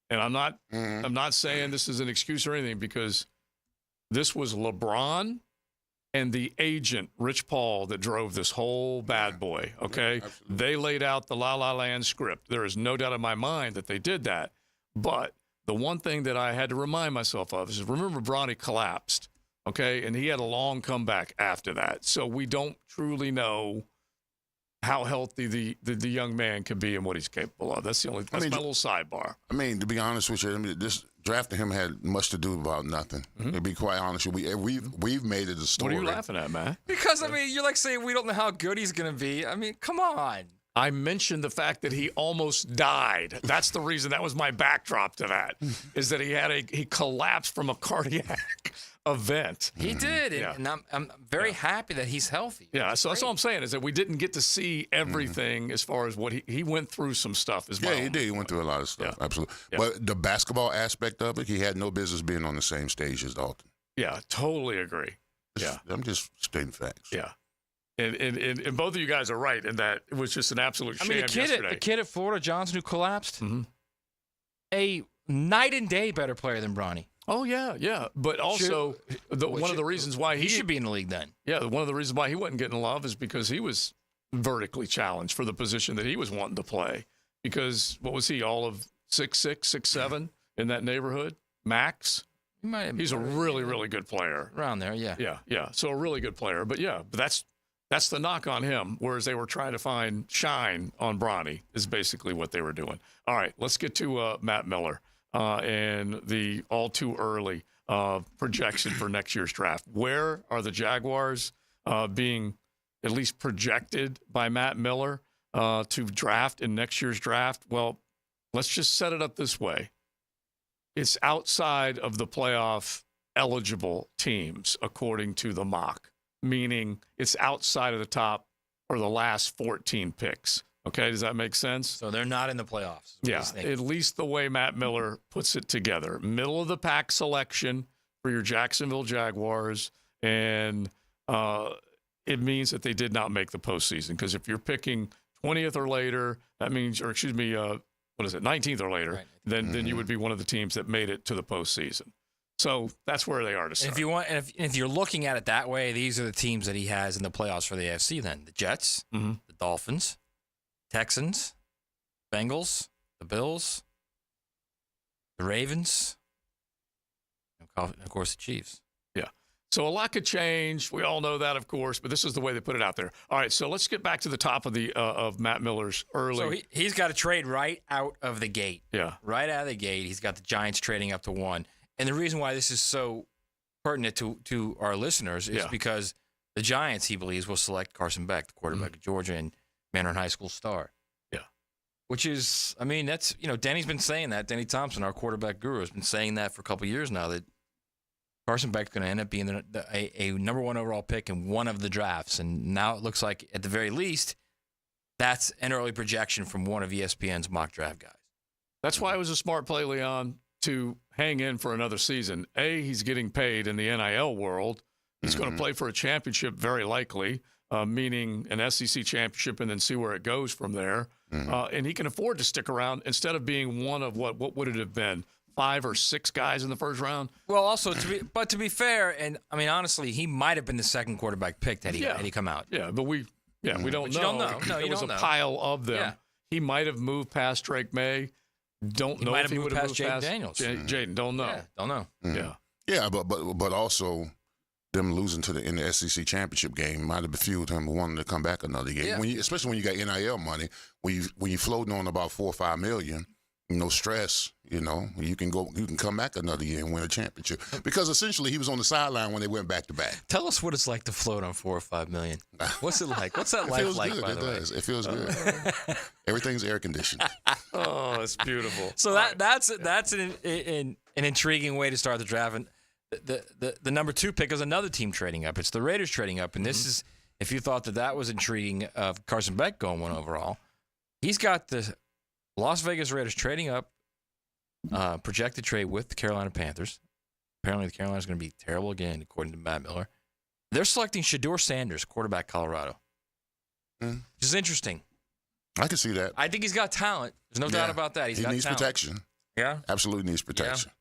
and I'm not saying this is an excuse or anything, because this was LeBron and the agent, Rich Paul, that drove this whole bad boy, okay? Yeah, they laid out the La La Land script. There is no doubt in my mind that they did that. But the one thing that I had to remind myself of is, remember, Bronny collapsed, okay? And he had a long comeback after that. So we don't truly know how healthy the young man can be and what he's capable of. That's my little sidebar. I mean, to be honest with you, this drafting him had much to do about nothing. To be quite honest with you, we've made it a story. What are you laughing at, man? Because, I mean, you're like saying we don't know how good he's going to be. I mean, come on. I mentioned the fact that he almost died. That's the reason. That was my backdrop to that, is that he collapsed from a cardiac event. He did, and I'm very happy that he's healthy. Yeah, so that's all I'm saying, is that we didn't get to see everything as far as what he went through some stuff as well. Yeah, he did. He went through a lot of stuff, absolutely. Yeah. But the basketball aspect of it, he had no business being on the same stage as Dalton. Yeah, totally agree. I'm just stating facts. Yeah. And both of you guys are right in that it was just an absolute sham yesterday. The kid at Florida, Johnson, who collapsed, a night and day better player than Bronny. Oh, yeah. But also, one of the reasons why he should be in the league then. Yeah, one of the reasons why he wasn't getting love is because he was vertically challenged for the position that he was wanting to play. Because, what was he, all of 6'6", 6'7", in that neighborhood? Max? He's a really, really good player. Around there, yeah. Yeah. So a really good player. But, that's the knock on him, whereas they were trying to find shine on Bronny is basically what they were doing. All right, let's get to Matt Miller and the all too early projection for next year's draft. Where are the Jaguars being at least projected by Matt Miller to draft in next year's draft? Well, let's just set it up this way. It's outside of the playoff eligible teams, according to the mock. Meaning it's outside of the top or the last 14 picks. Okay, does that make sense? So they're not in the playoffs. Yeah, at least the way Matt Miller puts it together. Middle of the pack selection for your Jacksonville Jaguars, and it means that they did not make the postseason. Because if you're picking 20th or later, that means, 19th or later, right. then you would be one of the teams that made it to the postseason. So that's where they are to start. If you're looking at it that way, these are the teams that he has in the playoffs for the AFC then. The Jets, the Dolphins, Texans, Bengals, the Bills, the Ravens, and of course the Chiefs. Yeah. So a lot could change. We all know that, of course, but this is the way they put it out there. All right, so let's get back to the top of the of Matt Miller's early. So he's got to trade right out of the gate. Yeah. Right out of the gate, he's got the Giants trading up to 1. And the reason why this is so pertinent to our listeners is because the Giants, he believes, will select Carson Beck, the quarterback of Georgia and Mandarin High School star. Yeah. Which is, I mean, that's, Danny's been saying that. Danny Thompson, our quarterback guru, has been saying that for a couple of years now, that Carson Beck's going to end up being a number 1 overall pick in one of the drafts. And now it looks like, at the very least, that's an early projection from one of ESPN's mock draft guys. That's why it was a smart play, Leon, to hang in for another season. He's getting paid in the NIL world. He's going to play for a championship, very likely, meaning an SEC championship, and then see where it goes from there. And he can afford to stick around instead of being one of what would it have been, 5 or 6 guys in the first round? Well, also, to be fair, and I mean, honestly, he might have been the second quarterback picked had he come out. Yeah, but we don't know. You don't know. No, there was a pile of them. Yeah. He might have moved past Drake May. Don't know if he would have moved past Daniels. Jaden, don't know. Yeah, don't know. Yeah, but also them losing in the SEC championship game might have fueled him wanting to come back another game. Yeah. Especially when you got NIL money, when you floating on about $4 or $5 million, no stress. You can come back another year and win a championship. Because essentially he was on the sideline when they went back to back. Tell us what it's like to float on $4 or $5 million. What's it like? What's that life like? Good. By the way, it feels good. Everything's air conditioned. Oh, it's beautiful. So that's an an intriguing way to start the draft. And the number 2 pick is another team trading up. It's the Raiders trading up. And this is, if you thought that was intriguing of Carson Beck going 1 overall, he's got the Las Vegas Raiders trading up, projected trade with the Carolina Panthers. Apparently the Carolinas going to be terrible again, according to Matt Miller. They're selecting Shedeur Sanders, quarterback, Colorado. Which is interesting. I can see that. I think he's got talent. There's no doubt about that. He got needs talent. protection. Yeah, absolutely needs protection. Yeah.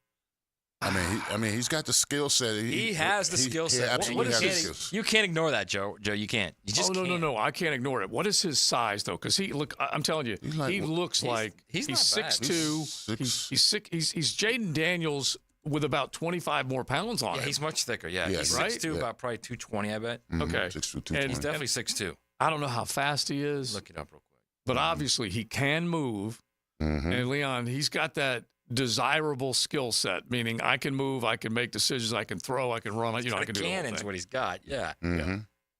I mean, he's got the skill set. He has the skill set. He absolutely has the skills. You can't ignore that, Joe. You can't. You just can't. No. I can't ignore it. What is his size though? Because I'm telling you, he looks like he's 6'2". He's Jaden Daniels with about 25 more pounds on him. He's much thicker. Yeah, he's 6'2", about probably 220, I bet. Okay, 6'2", 220. He's definitely 6'2". I don't know how fast he is. Look it up real quick. But obviously he can move. And Leon, he's got that desirable skill set, meaning I can move, I can make decisions, I can throw, I can run, I can do the whole thing. Cannon's what he's got. Yeah.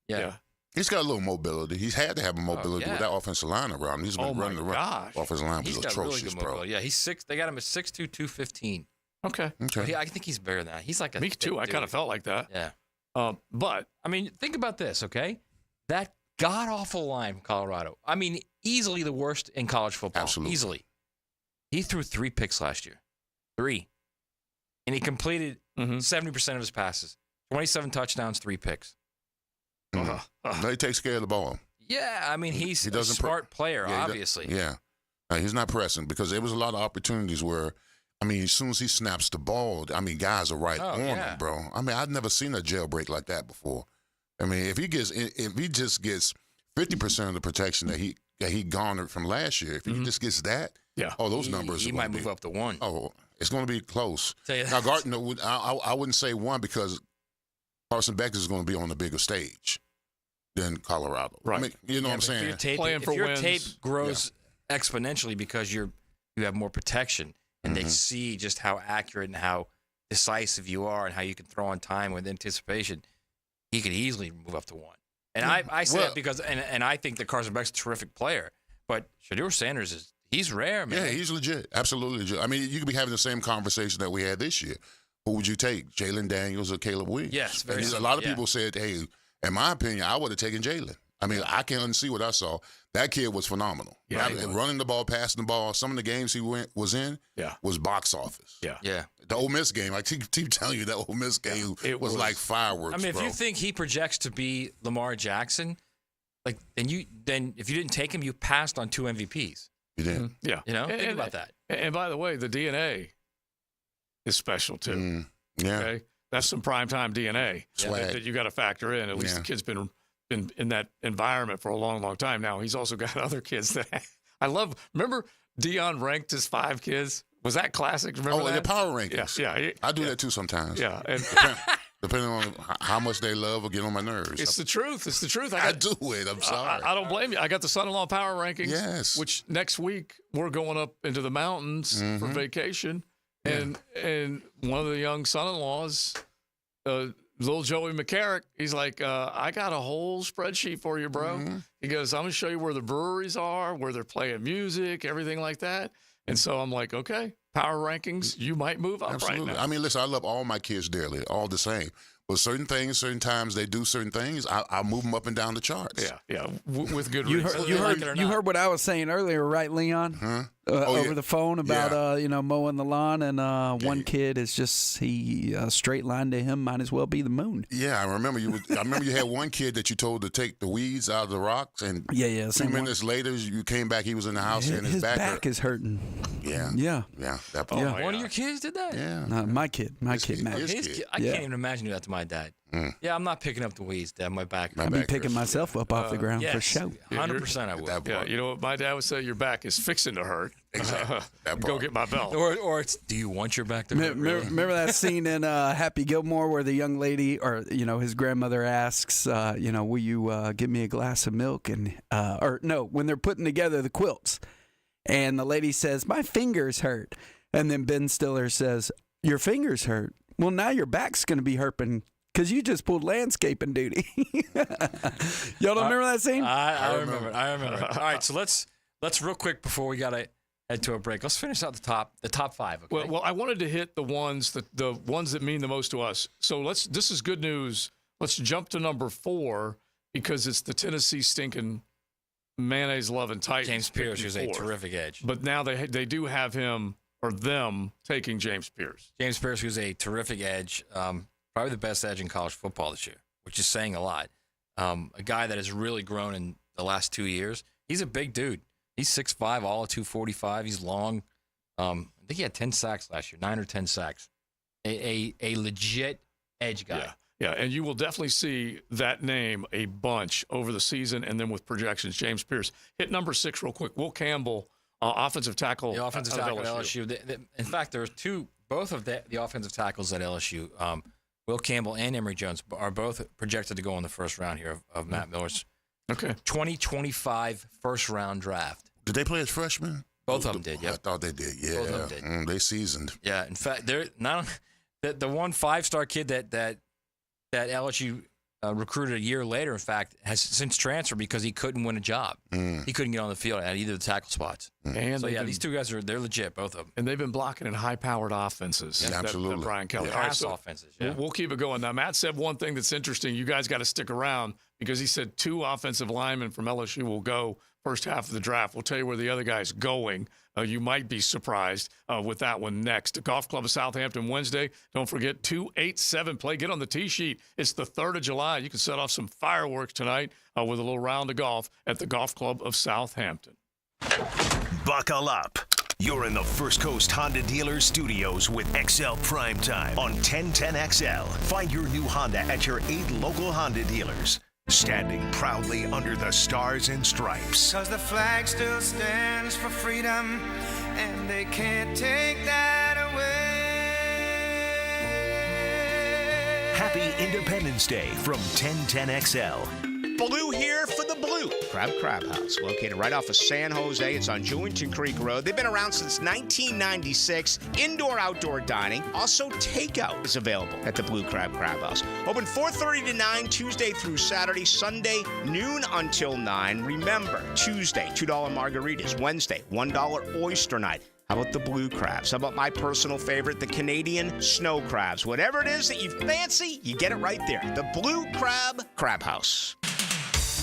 Yeah. He's got a little mobility. He's had to have a mobility with that offensive line around him. He's been running around. Offensive line was atrocious, really good bro. Yeah, he's 6. They got him at 6'2", 215. Okay. I think he's bigger than that. He's like a Me too. I kind of felt like that. Yeah. But I mean, think about this, okay? That god-awful line from Colorado. I mean, easily the worst in college football. Absolutely. Easily. He threw 3 picks last year. 3. And he completed 70% of his passes. 27 touchdowns, 3 picks. He takes care of the ball. Yeah, I mean, he's a smart player, obviously. He's not pressing because there was a lot of opportunities where, I mean, as soon as he snaps the ball, I mean, guys are right on him, bro. I mean, I've never seen a jailbreak like that before. I mean, if he just gets 50% of the protection that he garnered from last year, if he just gets that, those numbers he might move up to 1. Oh, it's going to be close. Now, Gardner, I wouldn't say 1 because Carson Beck is going to be on a bigger stage than Colorado. Right. I mean, you know what I'm saying? Playing for your wins. tape grows exponentially because you have more protection, and they see just how accurate and how decisive you are and how you can throw on time with anticipation, he could easily move up to 1. And I say that because and I think that Carson Beck's a terrific player, but Shedeur Sanders he's rare, man. Yeah, he's legit. Absolutely legit. I mean, you could be having the same conversation that we had this year. Who would you take, Jalen Daniels or Caleb Williams? Yes, a lot of people said, hey, in my opinion, I would have taken Jalen. I mean, I can't unsee what I saw. That kid was phenomenal. Yeah, running the ball, passing the ball. Some of the games he was in was box office. Yeah. The Ole Miss game, I keep telling you, that Ole Miss game was like fireworks. I mean, bro. if you think he projects to be Lamar Jackson, then if you didn't take him, you passed on 2 MVPs. You did. Yeah. You know, think about that. And by the way, the DNA is special too. Yeah. Okay? That's some primetime DNA Swag. that you got to factor in. At least the kid's been in that environment for a long, long time now. He's also got other kids that I love. Remember Dion ranked his 5 kids? Was that classic? Remember that? The power rankings. Yeah. I do that too sometimes. Yeah. And depending on how much they love or get on my nerves. It's the truth. It's the truth. I do it. I'm sorry. I don't blame you. I got the son-in-law power rankings. Yes. Which next week we're going up into the mountains for vacation. And one of the young son-in-laws, little Joey McCarrick, he's like, I got a whole spreadsheet for you, bro. He goes, I'm going to show you where the breweries are, where they're playing music, everything like that. And so I'm like, okay, power rankings, you might move up right now. I mean, listen, I love all my kids dearly, all the same. But certain things, certain times they do certain things, I move them up and down the charts. Yeah, with good You reason. you heard what I was saying earlier, right, Leon? Over the phone about mowing the lawn, and one kid is just straight line to him might as well be the moon. Yeah, I remember you had one kid that you told to take the weeds out of the rocks, and 2 minutes later you came back. He was in the house and his back is hurting. Yeah. That One of your kids did that? Yeah. My kid, Matt. I can't even imagine doing that to my dad. Yeah, I'm not picking up the weeds, Dad. My back. I'd be picking myself up off the ground for sure. 100% I would. Yeah, you know what my dad would say? Your back is fixing to hurt. Exactly. Go get my belt. Or it's, do you want your back to hurt? Remember that scene in Happy Gilmore where the young lady, or his grandmother asks, will you give me a glass of milk? And when they're putting together the quilts, and the lady says, my fingers hurt, and then Ben Stiller says, your fingers hurt. Well, now your back's going to be hurting because you just pulled landscaping duty. Y'all don't remember that scene? I remember it. All right, so let's real quick before we got to head to a break. Let's finish out the top five. Okay? Well, I wanted to hit the ones that mean the most to us. So this is good news. Let's jump to number 4 because it's the Tennessee stinking mayonnaise loving Titans. James Pierce, who's a terrific edge. But now they do have him or them taking James Pierce. James Pierce, who's a terrific edge, probably the best edge in college football this year, which is saying a lot. A guy that has really grown in the last 2 years. He's a big dude. He's 6'5", all of 245. He's long. I think he had 10 sacks last year, 9 or 10 sacks. A legit edge guy. Yeah, and you will definitely see that name a bunch over the season and then with projections. James Pierce. Hit number 6 real quick. Will Campbell, offensive tackle. The offensive tackle at LSU. In fact, there are both of the offensive tackles at LSU, Will Campbell and Emory Jones, are both projected to go in the first round here of Matt Miller's 2025 first-round draft. Did they play as freshmen? Both of them did, yeah. I thought they did, yeah. Both of them did. They seasoned. Yeah, in fact, they're not the one 5-star kid that LSU recruited a year later, in fact, has since transferred because he couldn't win a job. He couldn't get on the field at either of the tackle spots. And so, these two guys they're legit, both of them. And they've been blocking in high-powered offenses. Yeah, absolutely. That Brian Kelly. Pass offenses, yeah. We'll keep it going. Now, Matt said one thing that's interesting. You guys got to stick around because he said 2 offensive linemen from LSU will go first half of the draft. We'll tell you where the other guy's going. You might be surprised with that one next. The Golf Club of Southampton Wednesday. Don't forget 2-8-7 play. Get on the tee sheet. It's the 3rd of July. You can set off some fireworks tonight with a little round of golf at the Golf Club of Southampton. Buckle up. You're in the First Coast Honda Dealer Studios with XL Primetime on 1010XL. Find your new Honda at your 8 local Honda dealers. Standing proudly under the stars and stripes. 'Cause the flag still stands for freedom, and they can't take that away. Happy Independence Day from 1010XL. Blue here for the Blue Crab House, located right off of San Jose. It's on Jewington Creek Road. They've been around since 1996. Indoor-outdoor dining. Also, takeout is available at the Blue Crab House. Open 4:30 to 9, Tuesday through Saturday. Sunday, noon until 9. Remember, Tuesday, $2 margaritas. Wednesday, $1 oyster night. How about the blue crabs? How about my personal favorite, the Canadian snow crabs? Whatever it is that you fancy, you get it right there. The Blue Crab House.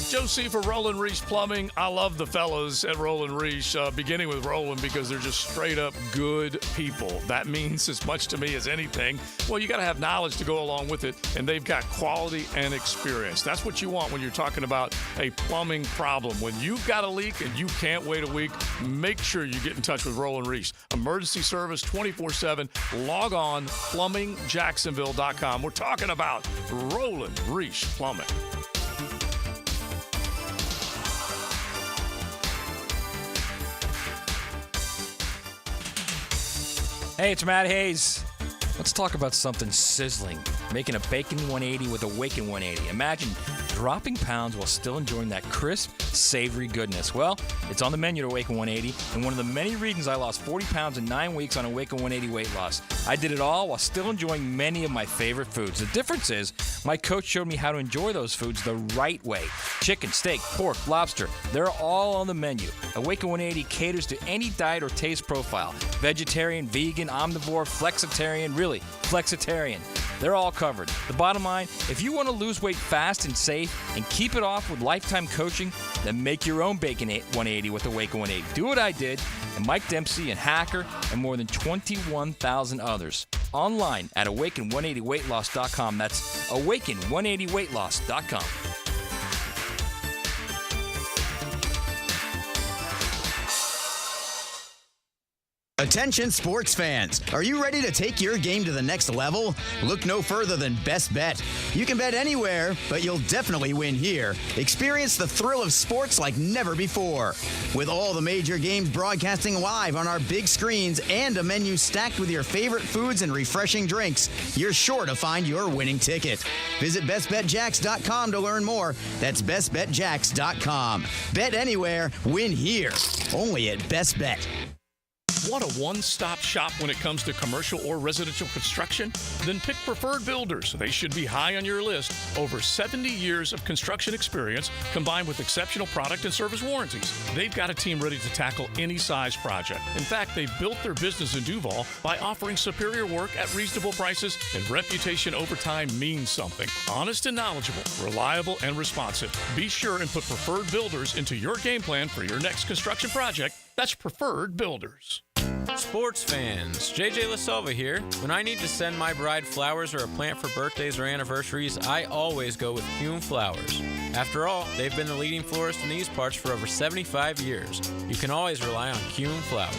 Joe C. for Roland Reese Plumbing. I love the fellas at Roland Reese, beginning with Roland because they're just straight up good people. That means as much to me as anything. Well, you got to have knowledge to go along with it, and they've got quality and experience. That's what you want when you're talking about a plumbing problem. When you've got a leak and you can't wait a week, make sure you get in touch with Roland Reese. Emergency service 24/7. Log on plumbingjacksonville.com. We're talking about Roland Reese Plumbing. Hey, it's Matt Hayes. Let's talk about something sizzling. Making a bacon 180 with a Waken 180. Imagine dropping pounds while still enjoying that crisp, savory goodness. Well, it's on the menu at Awaken 180, and one of the many reasons I lost 40 pounds in 9 weeks on Awaken 180 weight loss. I did it all while still enjoying many of my favorite foods. The difference is, my coach showed me how to enjoy those foods the right way. Chicken, steak, pork, lobster, they're all on the menu. Awaken 180 caters to any diet or taste profile. Vegetarian, vegan, omnivore, flexitarian, really, flexitarian. They're all covered. The bottom line, if you want to lose weight fast and safe and keep it off with lifetime coaching, then make your own Bacon 180 with Awaken 180. Do what I did, and Mike Dempsey and Hacker and more than 21,000 others. Online at awaken180weightloss.com. That's awaken180weightloss.com. Attention sports fans, are you ready to take your game to the next level? Look no further than Best Bet. You can bet anywhere, but you'll definitely win here. Experience the thrill of sports like never before. With all the major games broadcasting live on our big screens and a menu stacked with your favorite foods and refreshing drinks, you're sure to find your winning ticket. Visit bestbetjacks.com to learn more. That's bestbetjacks.com. Bet anywhere, win here. Only at Best Bet. Want a one-stop shop when it comes to commercial or residential construction? Then pick Preferred Builders. They should be high on your list. Over 70 years of construction experience combined with exceptional product and service warranties. They've got a team ready to tackle any size project. In fact, they've built their business in Duval by offering superior work at reasonable prices, and reputation over time means something. Honest and knowledgeable, reliable and responsive. Be sure and put Preferred Builders into your game plan for your next construction project. That's Preferred Builders. Sports fans, JJ LaSalva here. When I need to send my bride flowers or a plant for birthdays or anniversaries, I always go with Hume Flowers. After all, they've been the leading florist in these parts for over 75 years. You can always rely on Hume Flowers.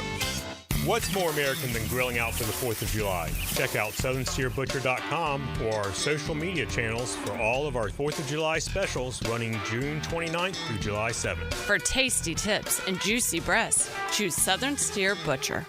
What's more American than grilling out for the 4th of July? Check out southernsteerbutcher.com or our social media channels for all of our 4th of July specials running June 29th through July 7th. For tasty tips and juicy breasts, choose Southern Steer Butcher.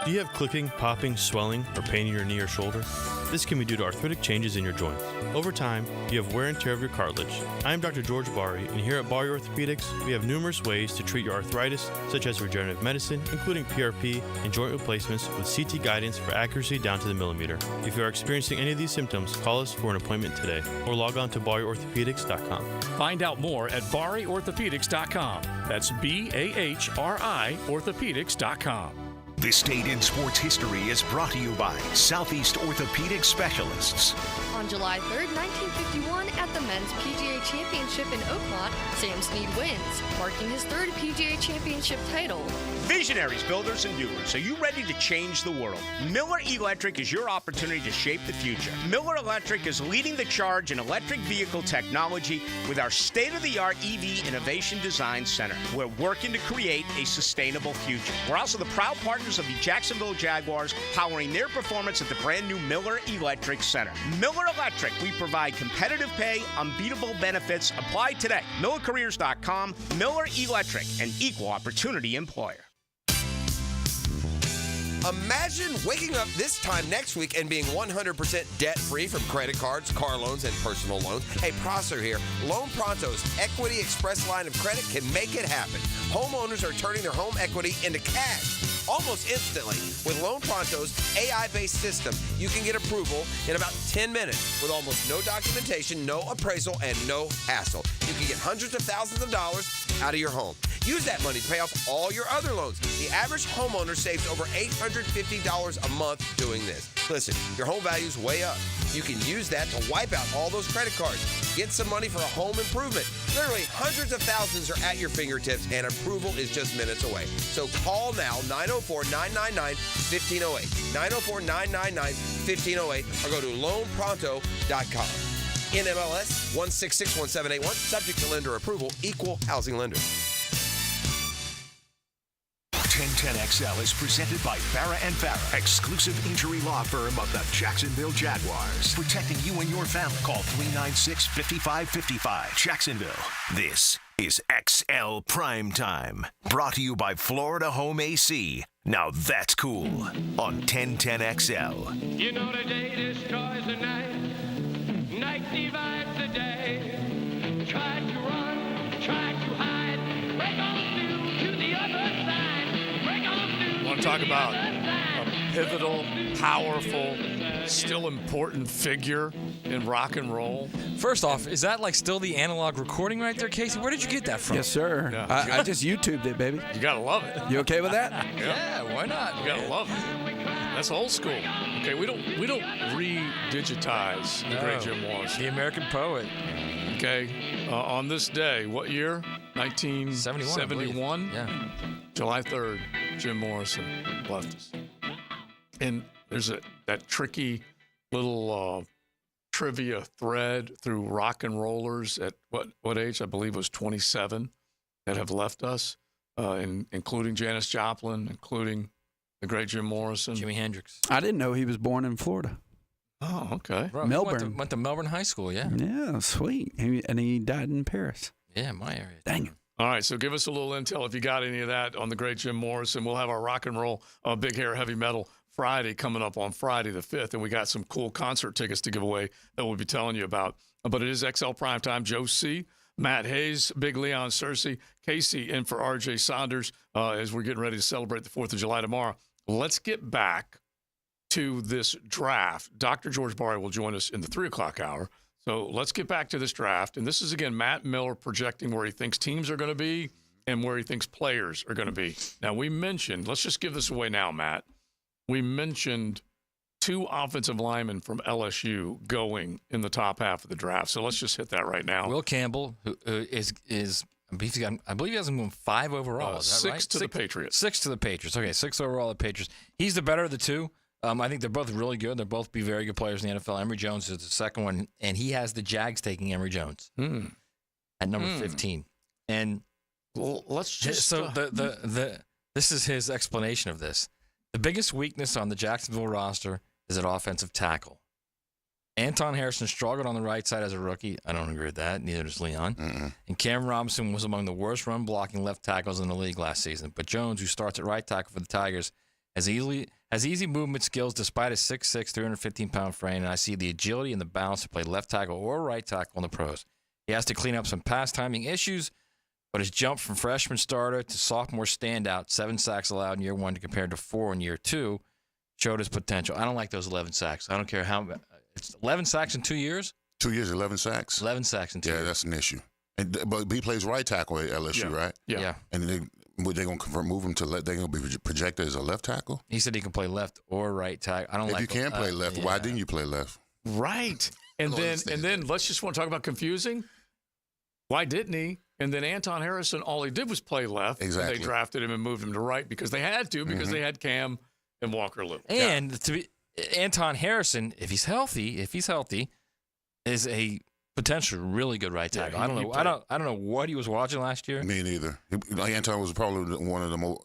Do you have clicking, popping, swelling, or pain in your knee or shoulder? This can be due to arthritic changes in your joints. Over time, you have wear and tear of your cartilage. I am Dr. George Bari, and here at Bari Orthopedics, we have numerous ways to treat your arthritis, such as regenerative medicine, including PRP and joint replacements with CT guidance for accuracy down to the millimeter. If you are experiencing any of these symptoms, call us for an appointment today, or log on to BariOrthopedics.com. Find out more at BariOrthopedics.com. That's BAHRI Orthopedics.com. This date in sports history is brought to you by Southeast Orthopedic Specialists. On July 3rd, 1951, at the Men's PGA Championship in Oakmont, Sam Snead wins, marking his 3rd PGA Championship title. Visionaries, builders, and doers, are you ready to change the world? Miller Electric is your opportunity to shape the future. Miller Electric is leading the charge in electric vehicle technology with our state-of-the-art EV Innovation Design Center. We're working to create a sustainable future. We're also the proud partners of the Jacksonville Jaguars, powering their performance at the brand new Miller Electric Center. Miller Electric, we provide competitive pay, unbeatable benefits. Apply today. MillerCareers.com. Miller Electric, an equal opportunity employer. Imagine waking up this time next week and being 100% debt-free from credit cards, car loans, and personal loans. Hey, Prosser here. Loan Pronto's Equity Express line of credit can make it happen. Homeowners are turning their home equity into cash almost instantly. With Loan Pronto's AI-based system, you can get approval in about 10 minutes with almost no documentation, no appraisal, and no hassle. You can get hundreds of thousands of dollars out of your home. Use that money to pay off all your other loans. The average homeowner saves over $850 a month doing this. Listen, your home value's way up. You can use that to wipe out all those credit cards. Get some money for a home improvement. Literally hundreds of thousands are at your fingertips, and approval is just minutes away. So call now, 904-999-1508. 904-999-1508, or go to loanpronto.com. NMLS 1661781, subject to lender approval, equal housing lender. 1010XL is presented by Farah & Farah, exclusive injury law firm of the Jacksonville Jaguars. Protecting you and your family. Call 396-5555. Jacksonville. This is XL Primetime. Brought to you by Florida Home AC. Now that's cool. On 1010XL. You know the day destroys the night. Night divides the day. Try to run, try to hide. Break on through to the other side. Want to talk about a pivotal, powerful, still important figure in rock and roll? First off, is that like still the analog recording right there, Casey? Where did you get that from? Yes, sir. Yeah. I just YouTubed it, baby. You gotta love it. You okay with that? Yeah, why not? You gotta love it. That's old school. Okay, we don't re-digitize the great Jim Morrison, the American poet. Okay, on this day, what year? 1971. Yeah. July 3rd, Jim Morrison left us. And there's that tricky little trivia thread through rock and rollers at what age? I believe it was 27 that have left us, including Janis Joplin, including the great Jim Morrison. Jimi Hendrix. I didn't know he was born in Florida. Oh, okay. Bro, Melbourne. Went to Melbourne High School, yeah. Yeah, sweet. And he died in Paris. Yeah, my area. Dang it. All right, so give us a little intel if you got any of that on the great Jim Morrison. We'll have our rock and roll, big hair, heavy metal Friday coming up on Friday the 5th, and we got some cool concert tickets to give away that we'll be telling you about. But it is XL Primetime. Joe C. Matt Hayes, Big Leon Searcy, Casey in for RJ Saunders as we're getting ready to celebrate the 4th of July tomorrow. Let's get back to this draft. Dr. George Barry will join us in the 3 o'clock hour. So let's get back to this draft. And this is, again, Matt Miller projecting where he thinks teams are going to be and where he thinks players are going to be. Now, we mentioned, let's just give this away now, Matt. We mentioned 2 offensive linemen from LSU going in the top half of the draft. So let's just hit that right now. Will Campbell, who is I believe he has him going 5 overall. Is that 6 right? to the Patriots. 6 to the Patriots. Okay, 6 overall the Patriots. He's the better of the 2. I think they're both really good. They'll both be very good players in the NFL. Emory Jones is the second one, and he has the Jags taking Emory Jones at number 15. And let's just this is his explanation of this. The biggest weakness on the Jacksonville roster is at offensive tackle. Anton Harrison struggled on the right side as a rookie. I don't agree with that. Neither does Leon. And Cam Robinson was among the worst run-blocking left tackles in the league last season. But Jones, who starts at right tackle for the Tigers, has easy movement skills despite his 6'6", 315-pound frame, and I see the agility and the balance to play left tackle or right tackle in the pros. He has to clean up some pass timing issues, but his jump from freshman starter to sophomore standout, 7 sacks allowed in year 1 compared to 4 in year 2, showed his potential. I don't like those 11 sacks. I don't care how – it's 11 sacks in 2 years? 2 years, 11 sacks? 11 sacks in 2 years. Yeah, that's an issue. But he plays right tackle at LSU, right? Yeah. And they're going to move him to they're going to be projected as a left tackle? He said he can play left or right tackle. If you can play left, why didn't you play left? Right. And then let's just want to talk about confusing. Why didn't he? And then Anton Harrison, all he did was play left. Exactly. And they drafted him and moved him to right because they had to, because they had Cam and Walker Little. And Anton Harrison, if he's healthy, is a potential really good right tackle. I don't know what he was watching last year. Me neither. Anton was probably one of the most.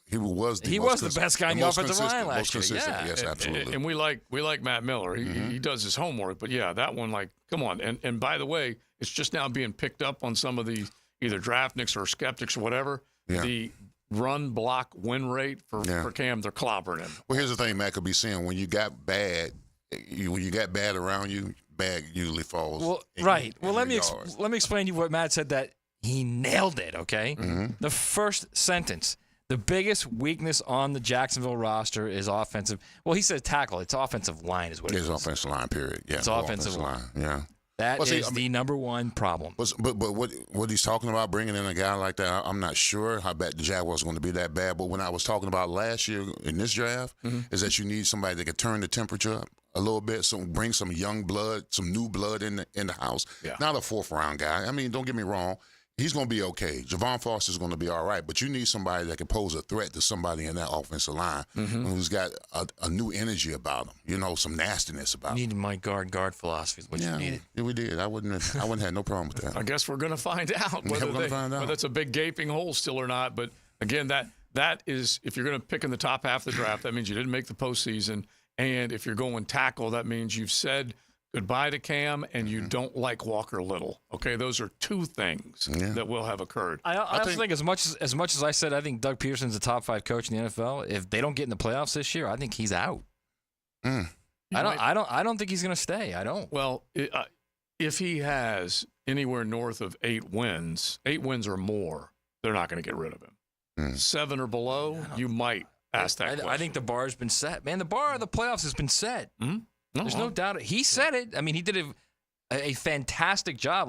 He was the best guy in the offensive line last year. Yeah. Yes, absolutely. And we like Matt Miller. He does his homework. But yeah, that one, like, come on. And by the way, it's just now being picked up on some of these either draftniks or skeptics or whatever. Yeah. The run block win rate for Cam, they're clobbering him. Well, here's the thing Matt could be saying: when you got bad around you, bad usually falls. Well, right. Well, let me explain to you what Matt said, that he nailed it. Okay, the first sentence. The biggest weakness on the Jacksonville roster is offensive. Well, he said tackle. It's offensive line is what it is. It's offensive line, period. Yeah, it's offensive line. Yeah. That is the number one problem. But what he's talking about, bringing in a guy like that, I'm not sure how bad the Jaguars are going to be that bad. But when I was talking about last year in this draft, is that you need somebody that can turn the temperature up a little bit, so bring some young blood, some new blood in the house. Yeah. Not a 4th-round guy. I mean, don't get me wrong. He's going to be okay. Javon Foster's going to be all right. But you need somebody that can pose a threat to somebody in that offensive line who's got a new energy about him. Some nastiness about him. You needed my guard philosophy is what you needed. Yeah, we did. I wouldn't have no problem with that. I guess we're going to find out whether that's a big gaping hole still or not. But again, that is, if you're going to pick in the top half of the draft, that means you didn't make the postseason. And if you're going tackle, that means you've said goodbye to Cam, and you don't like Walker Little. Okay, those are 2 things that will have occurred. I also think as much as I said, I think Doug Peterson's a top 5 coach in the NFL. If they don't get in the playoffs this year, I think he's out. I don't think he's going to stay. I don't. Well, if he has anywhere north of 8 wins or more, they're not going to get rid of him. 7 or below, you might ask that question. I think the bar's been set. Man, the bar of the playoffs has been set. There's no doubt. He said it. I mean, he did a fantastic job.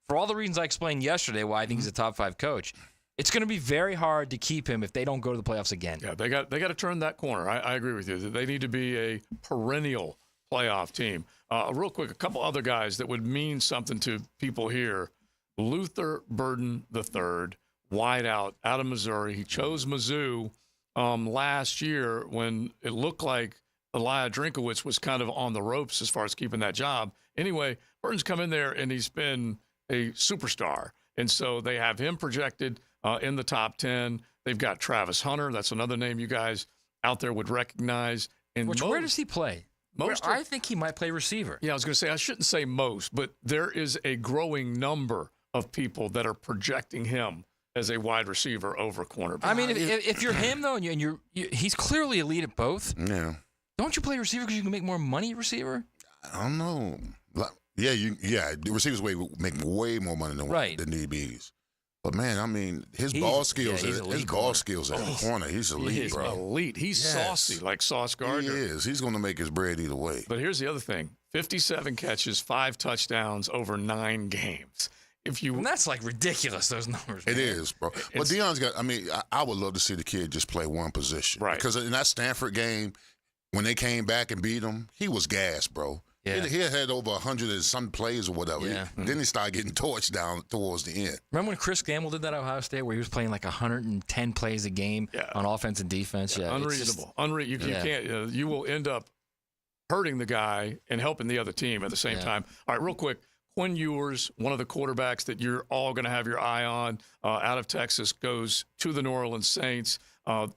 For all the reasons I explained yesterday why I think he's a top 5 coach, it's going to be very hard to keep him if they don't go to the playoffs again. Yeah, they got to turn that corner. I agree with you. They need to be a perennial playoff team. Real quick, a couple other guys that would mean something to people here. Luther Burden III, wideout out of Missouri. He chose Mizzou last year when it looked like Elia Drinkowitz was kind of on the ropes as far as keeping that job. Anyway, Burton's come in there, and he's been a superstar. And so they have him projected in the top 10. They've got Travis Hunter. That's another name you guys out there would recognize. And where does he play? I think he might play receiver. Yeah, I was going to say, I shouldn't say most, but there is a growing number of people that are projecting him as a wide receiver over cornerback. I mean, if you're him, though, and he's clearly elite at both. Yeah. Don't you play receiver because you can make more money at receiver? I don't know. The receivers make way more money than DBs. But man, I mean, his ball skills at the corner, he's elite, He is elite. He's saucy like Sauce Gardner. He is. He's going to make his bread either way. But here's the other thing: 57 catches, 5 touchdowns over 9 games. And that's like ridiculous. Those numbers. It is, bro. But Deion's got. I mean, I would love to see the kid just play one position, right? Because in that Stanford game, when they came back and beat him, he was gassed, bro. Yeah. He had over 100 and some plays or whatever. Yeah. Then he started getting torched down towards the end. Remember when Chris Gamble did that at Ohio State, where he was playing like 110 plays a game on offense and defense? Yeah, unreasonable. You can't. You will end up hurting the guy and helping the other team at the same time. All right, real quick. Quinn Ewers, one of the quarterbacks that you're all going to have your eye on, out of Texas, goes to the New Orleans Saints,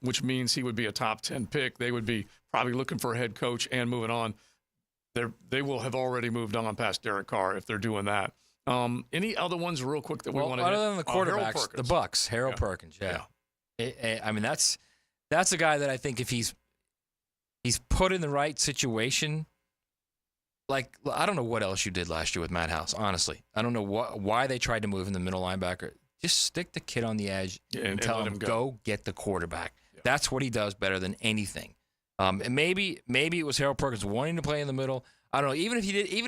which means he would be a top 10 pick. They would be probably looking for a head coach and moving on. They will have already moved on past Derek Carr if they're doing that. Any other ones real quick that we want to other than the quarterbacks, the Bucks, Harold Perkins, I mean, that's a guy that I think if he's put in the right situation, like I don't know what else you did last year with Matt House, honestly. I don't know why they tried to move in the middle linebacker. Just stick the kid on the edge and tell him go get the quarterback. Yeah. That's what he does better than anything. And maybe it was Harold Perkins wanting to play in the middle. I don't know. Even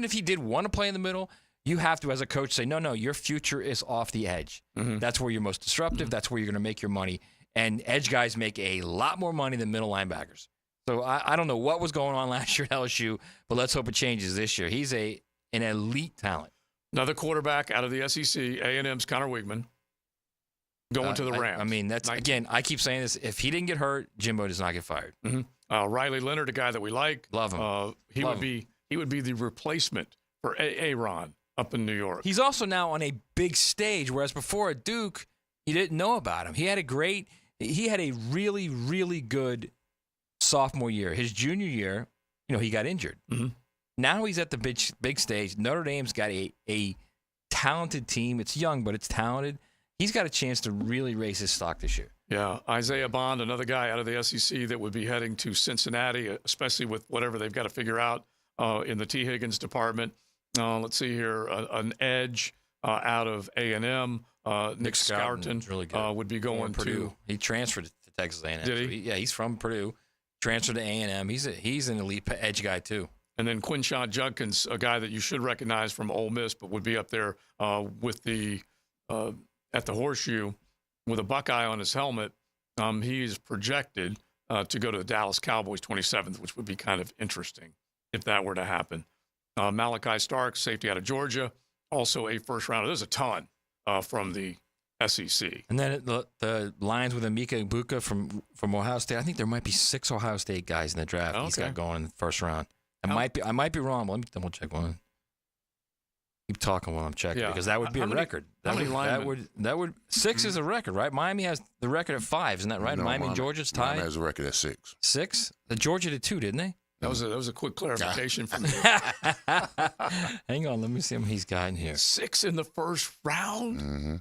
if he did want to play in the middle, you have to, as a coach, say, no, your future is off the edge. Mm-hmm. That's where you're most disruptive. Mm-hmm. That's where you're going to make your money. And edge guys make a lot more money than middle linebackers. So I don't know what was going on last year at LSU, but let's hope it changes this year. He's an elite talent. Another quarterback out of the SEC, A&M's Connor Wigman, going to the Rams. I mean, again, I keep saying this. If he didn't get hurt, Jimbo does not get fired. Mm-hmm. Riley Leonard, a guy that we like. Love him. He would be the replacement for Aaron up in New York. He's also now on a big stage, whereas before at Duke, you didn't know about him. He had a really, really good sophomore year. His junior year, he got injured. Mm-hmm. Now he's at the big stage. Notre Dame's got a talented team. It's young, but it's talented. He's got a chance to really raise his stock this year. Yeah, Isaiah Bond, another guy out of the SEC that would be heading to Cincinnati, especially with whatever they've got to figure out in the T. Higgins department. Let's see here, an edge out of A&M. Nick Scourton really good. Would be going to Purdue. He transferred to Texas A&M. Did he? He's from Purdue. Transferred to A&M. He's an elite edge guy too. And then Quinshawn Judkins, a guy that you should recognize from Ole Miss, but would be up there with the at the Horseshoe with a Buckeye on his helmet. He's projected to go to the Dallas Cowboys 27th, which would be kind of interesting if that were to happen. Malachi Starks, safety out of Georgia, also a first rounder. There's a ton from the SEC. And then the Lions with Emeka Egbuka from Ohio State. I think there might be 6 Ohio State guys in the draft. Okay. He's got going in the first round. I might be wrong. But let me double check one. Keep talking while I'm checking because that would be a record. That would 6 is a record, right? Miami has the record at 5, isn't that right? No, Miami and Georgia's tied. Miami has a record at 6. 6? The Georgia did 2, didn't they? That was a quick clarification from me. Hang on, let me see what he's got in here. 6 in the first round. Mm-hmm.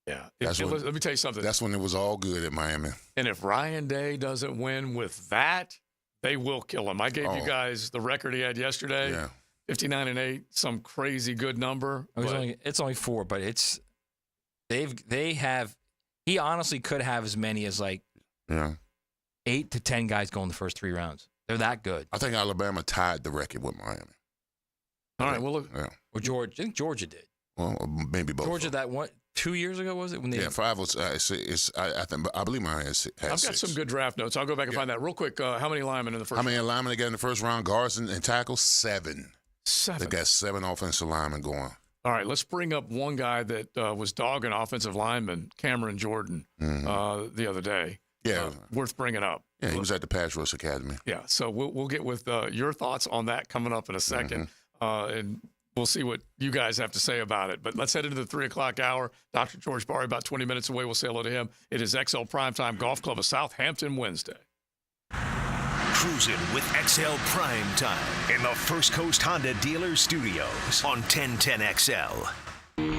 Yeah. Let me tell you something. That's when it was all good at Miami. And if Ryan Day doesn't win with that, they will kill him. I gave you guys the record he had yesterday. Yeah. 59-8, some crazy good number. It's only 4, but he honestly could have as many as 8 to 10 guys go in the first 3 rounds. They're that good. I think Alabama tied the record with Miami. All right, well, look. Yeah. Or I think Georgia did. Well, maybe both. Georgia, that one 2 years ago, was it? When 5 was. I believe Miami has 6. I've got some good draft notes. I'll go back and find that real quick. How many linemen in the first round? How many linemen they got in the first round? Guards and tackles? 7. 7. They got 7 offensive linemen going. All right, let's bring up one guy that was dogging offensive lineman, Cameron Jordan, the other day. Yeah. Worth bringing up. Yeah, he was at the Pass Rush Academy. Yeah, so we'll get with your thoughts on that coming up in a second, and we'll see what you guys have to say about it. But let's head into the 3 o'clock hour. Dr. George Barry, about 20 minutes away. We'll say hello to him. It is XL Primetime Golf Club of Southampton Wednesday. Cruising with XL Primetime in the First Coast Honda Dealer Studios on 1010XL.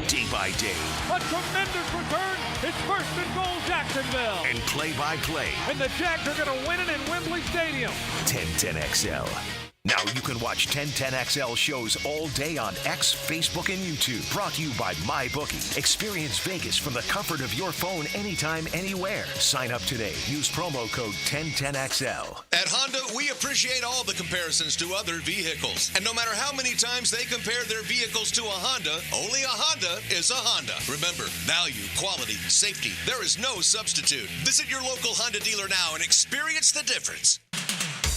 Day by day. A tremendous return. It's first and goal, Jacksonville. And play by play. And the Jags are going to win it in Wembley Stadium. 1010XL. Now you can watch 1010XL shows all day on X, Facebook, and YouTube. Brought to you by MyBookie. Experience Vegas from the comfort of your phone anytime, anywhere. Sign up today. Use promo code 1010XL. At Honda, we appreciate all the comparisons to other vehicles. And no matter how many times they compare their vehicles to a Honda, only a Honda is a Honda. Remember, value, quality, safety, there is no substitute. Visit your local Honda dealer now and experience the difference.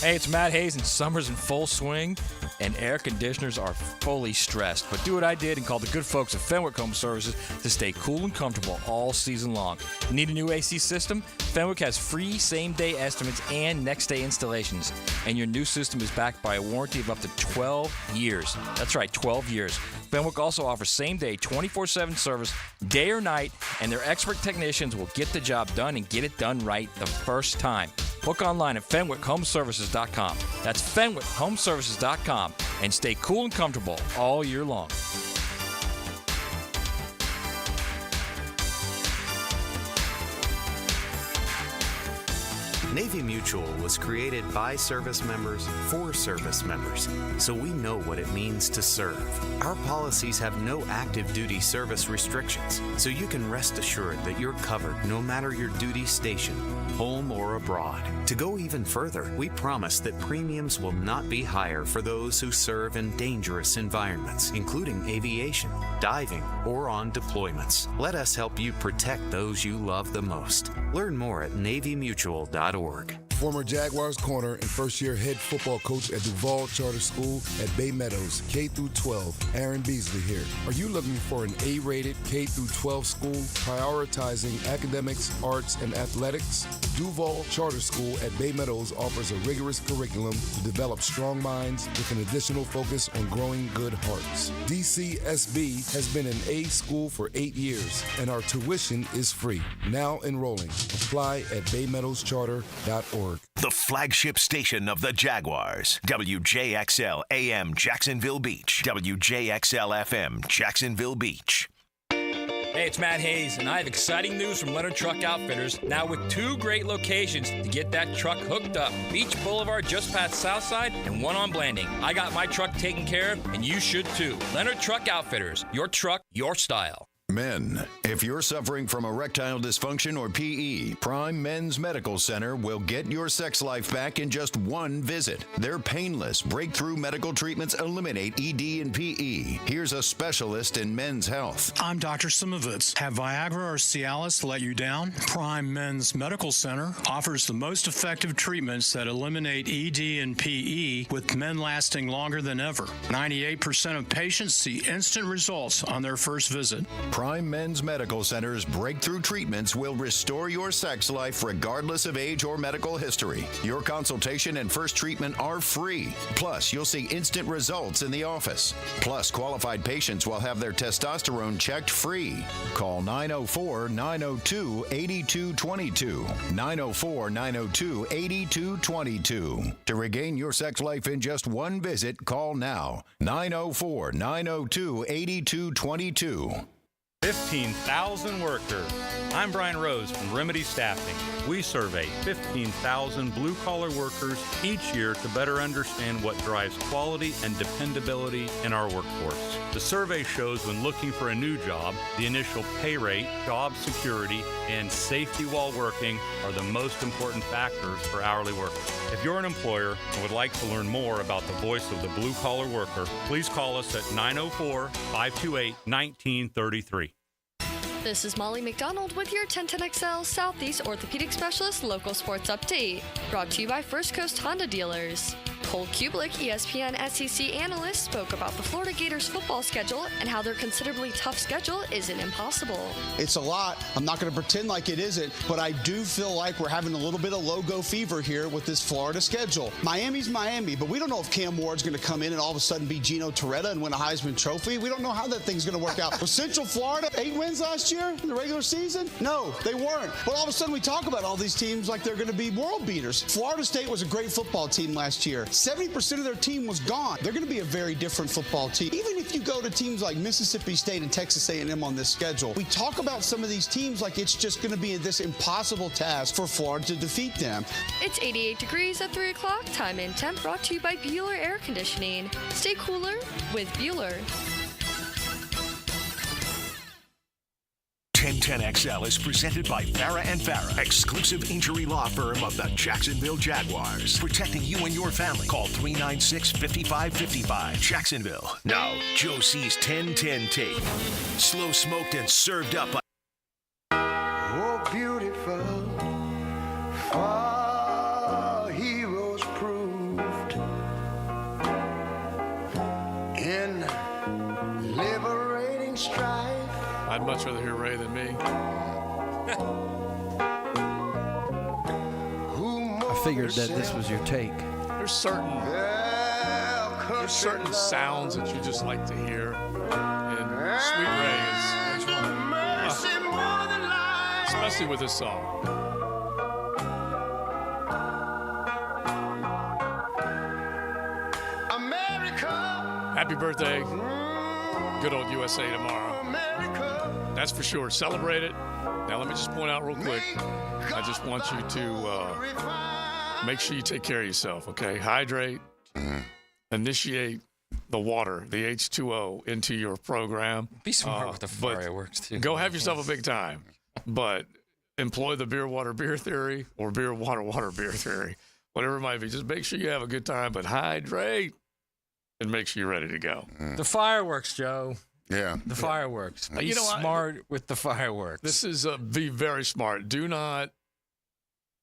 Hey, it's Matt Hayes, and summer's in full swing, and air conditioners are fully stressed. But do what I did and call the good folks at Fenwick Home Services to stay cool and comfortable all season long. Need a new AC system? Fenwick has free same-day estimates and next-day installations. And your new system is backed by a warranty of up to 12 years. That's right, 12 years. Fenwick also offers same-day 24/7 service, day or night, and their expert technicians will get the job done and get it done right the first time. Book online at FenwickHomeservices.com. That's FenwickHomeservices.com, and stay cool and comfortable all year long. Navy Mutual was created by service members for service members, so we know what it means to serve. Our policies have no active duty service restrictions, so you can rest assured that you're covered no matter your duty station, home or abroad. To go even further, we promise that premiums will not be higher for those who serve in dangerous environments, including aviation, diving, or on deployments. Let us help you protect those you love the most. Learn more at NavyMutual.org. Former Jaguars corner and first-year head football coach at Duval Charter School at Bay Meadows, K-12, Aaron Beasley here. Are you looking for an A-rated K-12 school prioritizing academics, arts, and athletics? Duval Charter School at Bay Meadows offers a rigorous curriculum to develop strong minds with an additional focus on growing good hearts. DCSB has been an A school for 8 years, and our tuition is free. Now enrolling. Apply at baymeadowscharter.org. The flagship station of the Jaguars. WJXL AM Jacksonville Beach. WJXL FM Jacksonville Beach. Hey, it's Matt Hayes, and I have exciting news from Leonard Truck Outfitters, now with 2 great locations to get that truck hooked up. Beach Boulevard just past Southside and one on Blanding. I got my truck taken care of, and you should too. Leonard Truck Outfitters, your truck, your style. Men, if you're suffering from erectile dysfunction or PE, Prime Men's Medical Center will get your sex life back in just one visit. Their painless, breakthrough medical treatments eliminate ED and PE. Here's a specialist in men's health. I'm Dr. Simovitz. Have Viagra or Cialis let you down? Prime Men's Medical Center offers the most effective treatments that eliminate ED and PE, with men lasting longer than ever. 98% of patients see instant results on their first visit. Prime Men's Medical Center's breakthrough treatments will restore your sex life regardless of age or medical history. Your consultation and first treatment are free. Plus, you'll see instant results in the office. Plus, qualified patients will have their testosterone checked free. Call 904-902-8222. 904-902-8222. To regain your sex life in just one visit, call now. 904-902-8222. 15,000 workers. I'm Brian Rose from Remedy Staffing. We survey 15,000 blue-collar workers each year to better understand what drives quality and dependability in our workforce. The survey shows when looking for a new job, the initial pay rate, job security, and safety while working are the most important factors for hourly workers. If you're an employer and would like to learn more about the voice of the blue-collar worker, please call us at 904-528-1933. This is Molly McDonald with your 1010XL Southeast Orthopedic Specialist Local Sports Update, brought to you by First Coast Honda Dealers. Cole Kubelik, ESPN SEC analyst, spoke about the Florida Gators football schedule and how their considerably tough schedule isn't impossible. It's a lot. I'm not going to pretend like it isn't, but I do feel like we're having a little bit of logo fever here with this Florida schedule. Miami's Miami, but we don't know if Cam Ward's going to come in and all of a sudden be Gino Torretta and win a Heisman Trophy. We don't know how that thing's going to work out. Was Central Florida 8 wins last year in the regular season? No, they weren't. But all of a sudden we talk about all these teams like they're going to be world beaters. Florida State was a great football team last year. 70% of their team was gone. They're going to be a very different football team. Even if you go to teams like Mississippi State and Texas A&M on this schedule, we talk about some of these teams like it's just going to be this impossible task for Florida to defeat them. It's 88 degrees at 3 o'clock. Time and temp brought to you by Bueller Air Conditioning. Stay cooler with Bueller. 1010XL is presented by Farah & Farah, exclusive injury law firm of the Jacksonville Jaguars. Protecting you and your family. Call 396-5555. Jacksonville. Now, Joe C's 1010 tape. Slow smoked and served up by... Oh, beautiful, for heroes proved in liberating strife. I'd much rather hear Ray than me. I figured that this was your take. There's certain sounds that you just like to hear, and Sweet Ray is one. Especially with this song. America. Happy birthday. Good old USA tomorrow. That's for sure. Celebrate it. Now, let me just point out real quick. I just want you to make sure you take care of yourself, okay? Hydrate. Initiate the water, the H2O, into your program. Be smart with the fireworks, too. Go have yourself a big time. But employ the beer, water, beer theory or beer, water, water, beer theory. Whatever it might be. Just make sure you have a good time, but hydrate and make sure you're ready to go. The fireworks, Joe. Yeah. The fireworks. Be smart with the fireworks. This is be very smart. Do not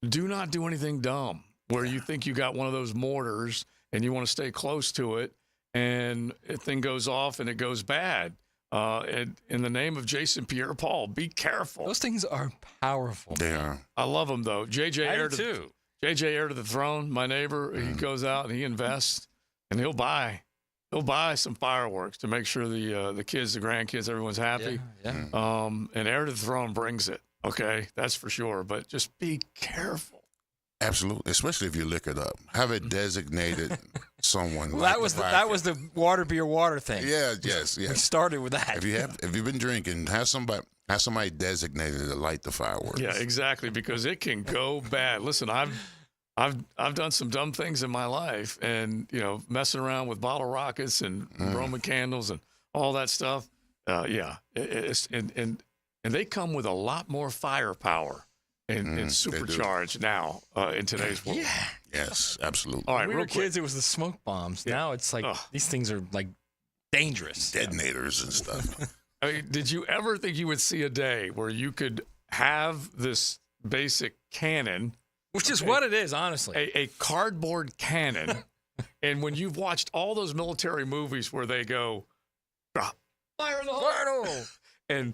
do anything dumb where you think you got one of those mortars and you want to stay close to it and a thing goes off and it goes bad. And in the name of Jason Pierre-Paul, be careful. Those things are powerful. They are. I love them though. JJ Heir to the throne. My neighbor, he goes out and he invests and he'll buy some fireworks to make sure the kids, the grandkids, everyone's happy. Yeah. And Heir to the Throne brings it. Okay, that's for sure. But just be careful. Absolutely, especially if you lick it up. Have it designated someone. Well, like that was the water beer water thing. Yeah, yes. We started with that. If you've been drinking, have somebody designated to light the fireworks. Yeah, exactly, because it can go bad. Listen, I've done some dumb things in my life, and messing around with bottle rockets and Roman candles and all that stuff. And they come with a lot more firepower and supercharged now in today's world. Yeah. Yes, absolutely. All right, when we real were quick. kids, it was the smoke bombs. Yeah. Now it's like these things are like dangerous. Detonators and stuff. I mean, did you ever think you would see a day where you could have this basic cannon? Which is what it is, honestly. A cardboard cannon. And when you've watched all those military movies where they go, fire in the hole. And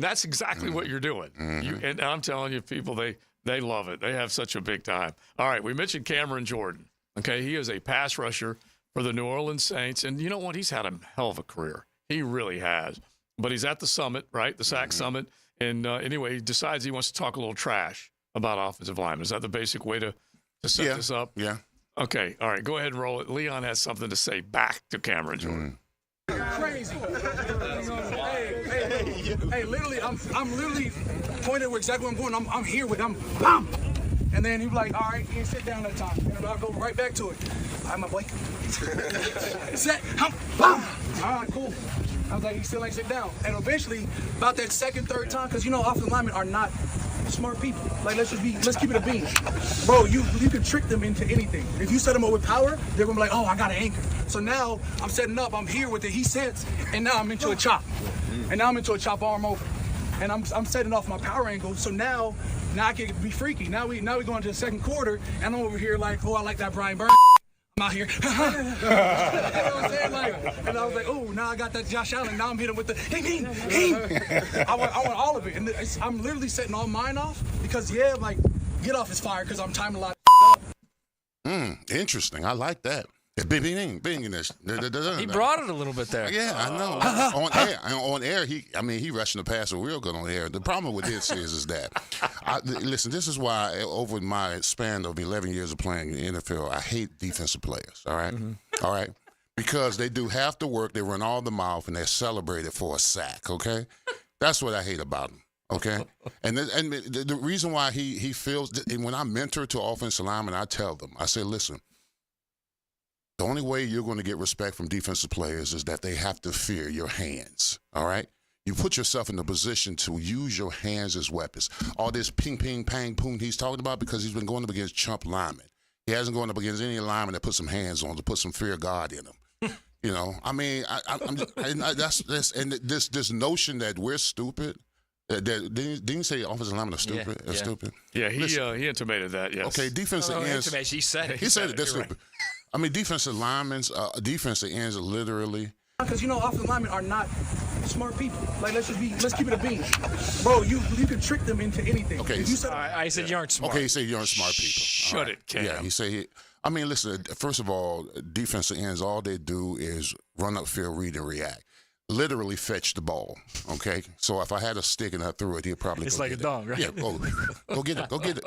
that's exactly what you're doing. And I'm telling you, people, they love it. They have such a big time. All right, we mentioned Cameron Jordan. Okay, he is a pass rusher for the New Orleans Saints. And you know what? He's had a hell of a career. He really has. But he's at the summit, right? The SAC summit. And anyway, he decides he wants to talk a little trash about offensive linemen. Is that the basic way to set this up? Yeah. Okay. All right. Go ahead and roll it. Leon has something to say back to Cameron Jordan. Crazy. Hey, literally, I'm literally pointing where exactly where I'm going. I'm here with him. Bam! And then he was like, all right, you sit down that time. And I'll go right back to it. All right, my boy. Set. Bam! All right, cool. I was like, he still ain't sit down. And eventually, about that second, third time, because offensive linemen are not smart people. Like, let's keep it a bean. Bro, you can trick them into anything. If you set them up with power, they're gonna be like, oh, I got an anchor. So now I'm setting up, I'm here with it, he sets, and now I'm into a chop. And now I'm into a chop arm over. And I'm setting off my power angle. So now I can be freaky. Now we go into the second quarter, and I'm over here like, oh, I like that Brian Burns. I'm out here. You know what I'm saying? And I was like, oh, now I got that Josh Allen. Now I'm hitting with the he. I want all of it. And I'm literally setting all mine off because, get off his fire because I'm timing a lot of up. Interesting. I like that. Bing in this. He brought it a little bit there. Yeah, I know. On air, he rushing the passer real good on air. The problem with this is that, listen, this is why over my span of 11 years of playing in the NFL, I hate defensive players. All right, all right, because they do half the work, they run all the mouth, and they're celebrated for a sack. Okay, that's what I hate about them. Okay, and the reason why he feels, and when I mentor to offensive linemen, I tell them, I say, listen. The only way you're going to get respect from defensive players is that they have to fear your hands, all right? You put yourself in the position to use your hands as weapons. All this ping, ping, pang, poon he's talking about because he's been going up against chump linemen. He hasn't gone up against any lineman that put some hands on to put some fear of God in them. You know, I mean, and this notion that we're stupid. Didn't you say offensive linemen are stupid? Yeah. Stupid. Yeah, he intimated that. Yes. Okay, defensive ends. He said it. He said it. They're stupid. Right. I mean, defensive defensive ends are literally. Because offensive linemen are not smart people. Like let's keep it a bean, bro. You can trick them into anything. Okay, I said you aren't smart. Okay, he said you aren't smart people. Shut it, Cam. Yeah, he said I mean, listen. First of all, defensive ends, all they do is run upfield, read, and react. Literally fetch the ball. Okay, so if I had a stick and I threw it, he'd probably. It's go like get a dog, right? Yeah, go get it, go get it.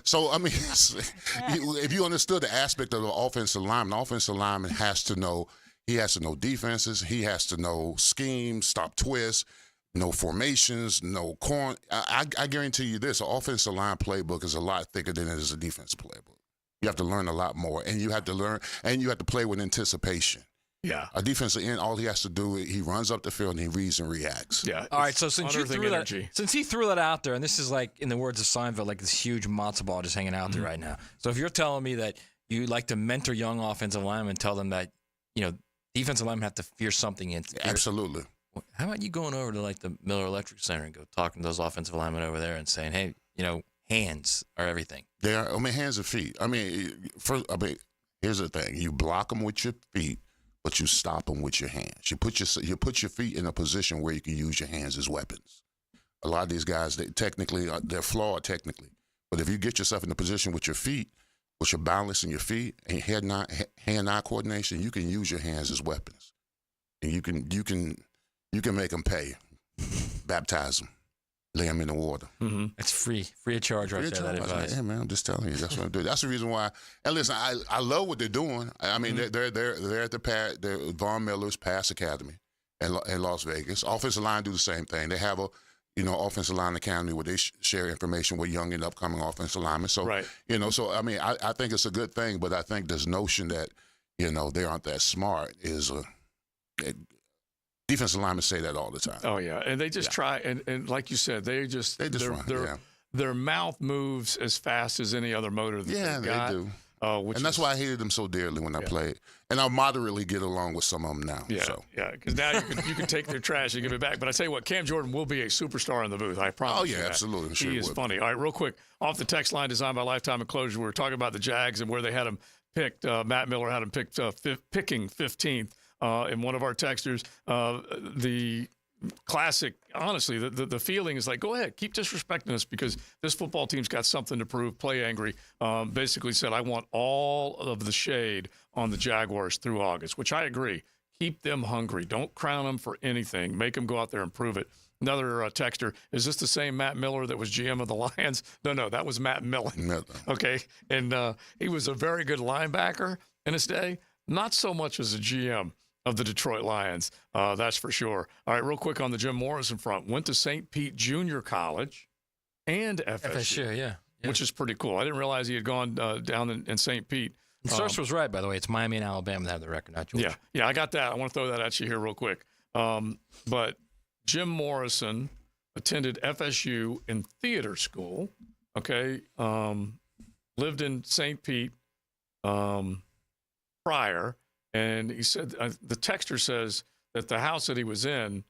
So I mean, if you understood the aspect of the offensive lineman has to know. He has to know defenses. He has to know schemes, stop twists, no formations, no corn. I guarantee you this: an offensive line playbook is a lot thicker than it is a defensive playbook. You have to learn a lot more, and you have to play with anticipation. Yeah. A defensive end, all he has to do, he runs up the field and he reads and reacts. Yeah. All right, so since he threw that out there, and this is like, in the words of Seinfeld, like this huge matzo ball just hanging out there right now. So if you're telling me that you like to mentor young offensive linemen, tell them that, defensive linemen have to fear something. Absolutely. How about you going over to like the Miller Electric Center and go talking to those offensive linemen over there and saying, hey, hands are everything. They are. I mean, hands and feet. I mean, here's the thing: you block them with your feet, but you stop them with your hands. You put your feet in a position where you can use your hands as weapons. A lot of these guys, they're flawed technically, but if you get yourself in a position with your feet, with your balance in your feet and hand-eye coordination, you can use your hands as weapons, and you can make them pay, baptize them. Lay them in the water. Mm-hmm. It's free of charge right there, that advice. Yeah, man, I'm just telling you. That's what I'm doing. That's the reason why. And listen, I love what they're doing. I mean, they're at the Von Miller's Pass Academy in Las Vegas. Offensive line do the same thing. They have a offensive line academy where they share information with young and upcoming offensive linemen. So right. So I mean, I think it's a good thing, but I think this notion that they aren't that smart is defensive linemen say that all the time. Oh yeah, and they just try, and like you said, their mouth moves as fast as any other motor that they've got. They do. And that's why I hated them so dearly when I played. And I moderately get along with some of them now. Yeah, because now you can take their trash and give it back. But I tell you what, Cam Jordan will be a superstar in the booth. I promise. Oh yeah, you absolutely. Sure he is funny. All right, real quick, off the text line designed by Lifetime Enclosure, we were talking about the Jags and where they had him picked. Matt Miller had him picked picking 15th. In one of our texters, the classic, honestly, the feeling is like, go ahead, keep disrespecting us because this football team's got something to prove, play angry. Basically said, I want all of the shade on the Jaguars through August, which I agree. Keep them hungry. Don't crown them for anything. Make them go out there and prove it. Another texter, is this the same Matt Miller that was GM of the Lions? No, that was Matt Millen. Okay, and he was a very good linebacker in his day, not so much as a GM of the Detroit Lions, that's for sure. All right, real quick on the Jim Morrison front. Went to St. Pete Junior College and FSU, yeah. Which is pretty cool. I didn't realize he had gone down in St. Pete. Source was right, by the way. It's Miami and Alabama that have the record, not Georgia. Yeah, I got that. I want to throw that at you here real quick. But Jim Morrison attended FSU in theater school, okay? Lived in St. Pete prior. And he said, the texter says that the house that he was in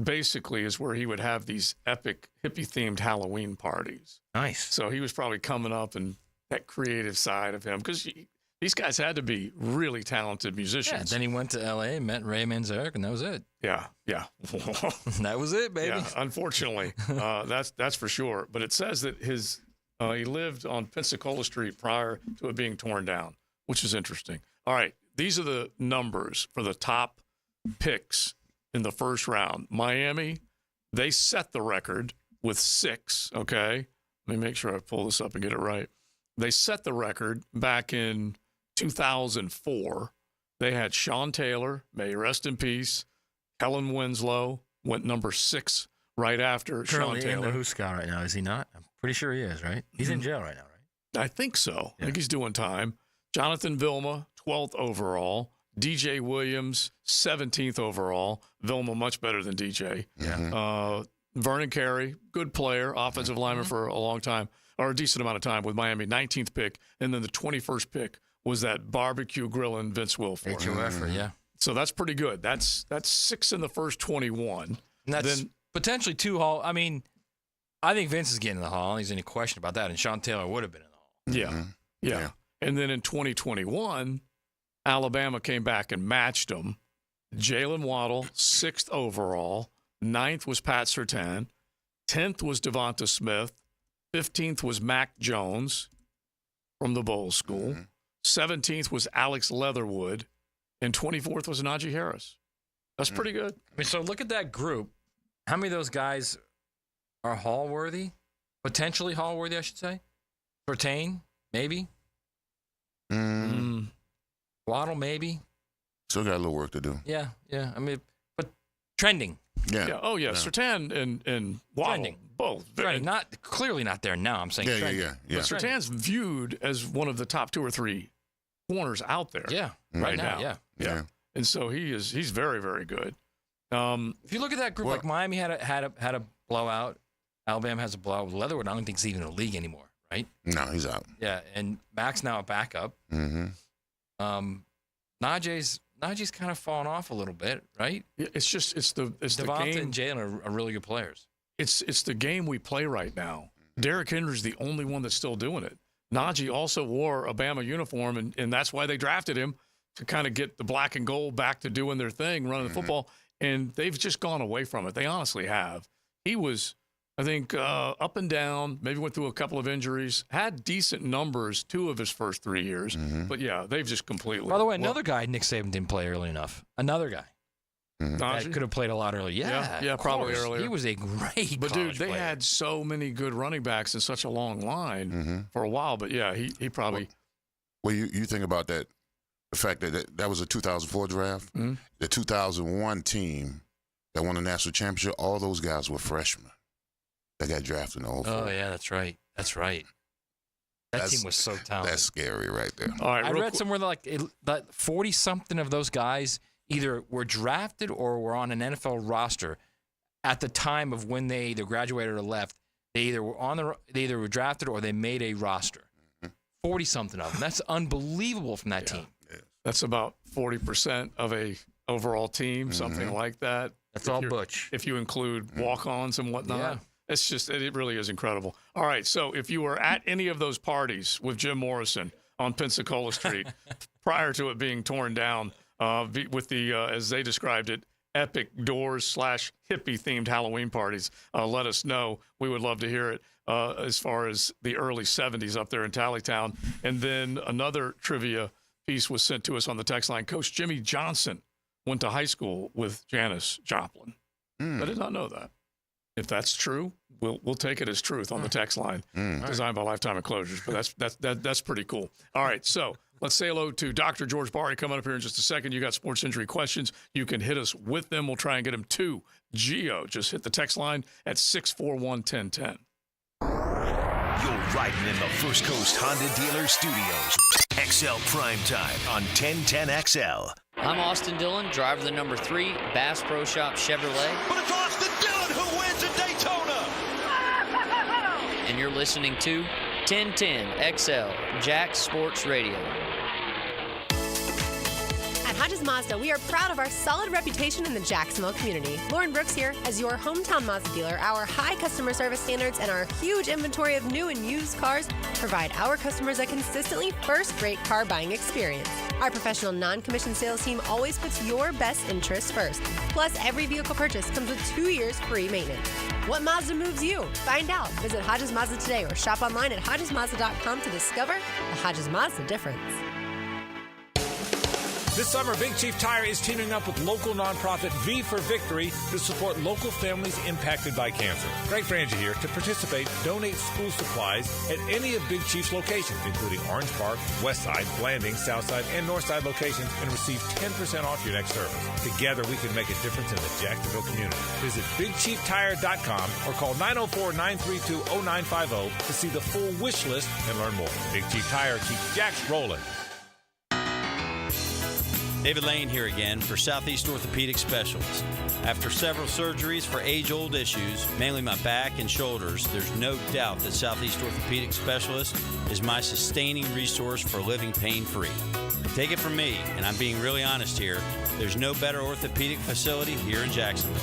basically is where he would have these epic hippie-themed Halloween parties. Nice. So he was probably coming up and that creative side of him because these guys had to be really talented musicians. Yeah, then he went to L.A., met Ray Manzarek, and that was it. Yeah. That was it, baby. Yeah, unfortunately, that's for sure. But it says that he lived on Pensacola Street prior to it being torn down. which is interesting. All right, these are the numbers for the top picks in the first round. Miami, they set the record with 6, okay? Let me make sure I pull this up and get it right. They set the record back in 2004. They had Sean Taylor, may he rest in peace. Helen Winslow went number 6 right after Currently Sean Taylor. in the Who Scout right now, is he not? I'm pretty sure he is, right? He's in jail right now, right? I think so. I think he's doing time. Jonathan Vilma, 12th overall. DJ Williams, 17th overall. Vilma, much better than DJ. Yeah. Vernon Carey, good player, offensive lineman for a long time, or a decent amount of time with Miami, 19th pick. And then the 21st pick was that barbecue grilling Vince Wilfork. HOF, yeah. So that's pretty good. That's 6 in the first 21. And that's potentially 2 Hall. I mean, I think Vince is getting in the Hall. There's any question about that. And Sean Taylor would have been in the Hall. Yeah. And then in 2021, Alabama came back and matched them. Jalen Waddle, 6th overall. 9th was Pat Surtain. 10th was Devonta Smith. 15th was Mac Jones from the Bowl School. 17th was Alex Leatherwood. And 24th was Najee Harris. That's pretty good. I mean, so look at that group. How many of those guys are Hall-worthy? Potentially Hall-worthy, I should say. Surtain, maybe. Waddle, maybe. Still got a little work to do. Yeah. I mean, but trending. Yeah. Oh, yeah. Surtain and Waddle, Trending. both. Trending. Clearly not there now. I'm saying trending. Yeah. But Surtain's viewed as one of the top 2 or 3 corners out there. Yeah. Right now. Yeah. And so he's very, very good. If you look at that group, like Miami had a blowout. Alabama has a blowout with Leatherwood. I don't think he's even in the league anymore, right? No, he's out. Yeah, and Mac's now a backup. Najee's kind of fallen off a little bit, right? Yeah, it's the Devonta game. and Jalen are really good players. It's the game we play right now. Derrick Henry's the only one that's still doing it. Najee also wore a Bama uniform, and that's why they drafted him, to kind of get the black and gold back to doing their thing, running the football. And they've just gone away from it. They honestly have. He was, I think, up and down, maybe went through a couple of injuries, had decent numbers 2 of his first 3 years. But, yeah, they've just completely. By the way, another guy Nick Saban didn't play early enough. Another guy. That Najee? could have played a lot earlier. Yeah, probably earlier. He was a great But, dude, they player. had so many good running backs in such a long line for a while. But, yeah, he probably. Well, you think about that. The fact that was a 2004 draft. The 2001 team that won the national championship, all those guys were freshmen that got drafted in 2004. Oh, yeah, that's right. That team was so talented. That's scary right there. All right, I read somewhere that 40-something of those guys either were drafted or were on an NFL roster at the time of when they either graduated or left. They either were drafted or they made a roster. 40-something of them. That's unbelievable from that team. That's about 40% of a overall team, something like that. That's all Butch. If you include walk-ons and whatnot. Yeah. It's just, it really is incredible. All right, so if you were at any of those parties with Jim Morrison on Pensacola Street prior to it being torn down with the, as they described it, epic doors/hippie-themed Halloween parties, let us know. We would love to hear it as far as the early 70s up there in Tallytown. And then another trivia piece was sent to us on the text line. Coach Jimmy Johnson went to high school with Janis Joplin. I did not know that. If that's true, we'll take it as truth on the text line. Designed by Lifetime Enclosures, but that's pretty cool. All right, so let's say hello to Dr. George Barry coming up here in just a second. You got sports injury questions. You can hit us with them. We'll try and get them to Geo. Just hit the text line at 641-1010. You're riding in the First Coast Honda Dealer Studios. XL Primetime on 1010XL. I'm Austin Dillon, driver of the number 3 Bass Pro Shop Chevrolet. But it's Austin Dillon who wins at Daytona. And you're listening to 1010XL Jack Sports Radio. At Hodges Mazda, we are proud of our solid reputation in the Jacksonville community. Lauren Brooks here. As your hometown Mazda dealer, our high customer service standards and our huge inventory of new and used cars provide our customers a consistently first-rate car buying experience. Our professional non-commissioned sales team always puts your best interests first. Plus, every vehicle purchase comes with 2 years free maintenance. What Mazda moves you? Find out. Visit Hodges Mazda today or shop online at HodgesMazda.com to discover the Hodges Mazda difference. This summer, Big Chief Tire is teaming up with local nonprofit V for Victory to support local families impacted by cancer. Greg Frangie here. To participate, donate school supplies at any of Big Chief's locations, including Orange Park, Westside, Blanding, Southside, and Northside locations, and receive 10% off your next service. Together, we can make a difference in the Jacksonville community. Visit BigChiefTire.com or call 904-932-0950 to see the full wish list and learn more. Big Chief Tire keeps Jacks rolling. David Lane here again for Southeast Orthopedic Specialists. After several surgeries for age-old issues, mainly my back and shoulders, there's no doubt that Southeast Orthopedic Specialists is my sustaining resource for living pain-free. Take it from me, and I'm being really honest here, there's no better orthopedic facility here in Jacksonville.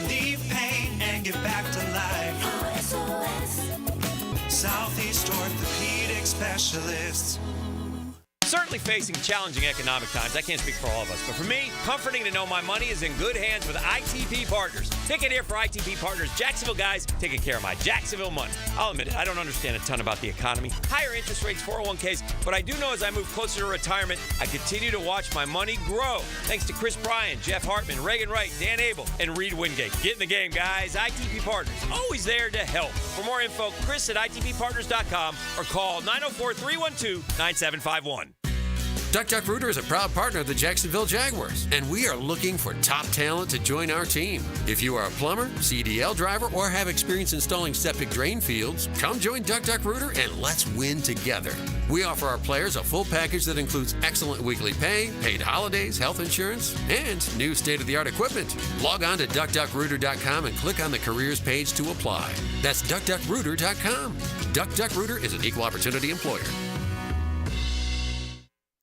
Relieve pain and get back to life. Southeast Orthopedic Specialists. Certainly facing challenging economic times. I can't speak for all of us, but for me, comforting to know my money is in good hands with ITP Partners. Ticket here for ITP Partners. Jacksonville guys taking care of my Jacksonville money. I'll admit it, I don't understand a ton about the economy. Higher interest rates, 401ks, but I do know as I move closer to retirement, I continue to watch my money grow. Thanks to Chris Bryan, Jeff Hartman, Reagan Wright, Dan Abel, and Reed Wingate. Get in the game, guys. ITP Partners, always there to help. For more info, Chris at ITPPartners.com or call 904-312-9751. Duck Rooter is a proud partner of the Jacksonville Jaguars, and we are looking for top talent to join our team. If you are a plumber, CDL driver, or have experience installing septic drain fields, come join Duck Rooter and let's win together. We offer our players a full package that includes excellent weekly pay, paid holidays, health insurance, and new state-of-the-art equipment. Log on to duckduckrooter.com and click on the careers page to apply. That's duckduckrooter.com. Duck Rooter is an equal opportunity employer.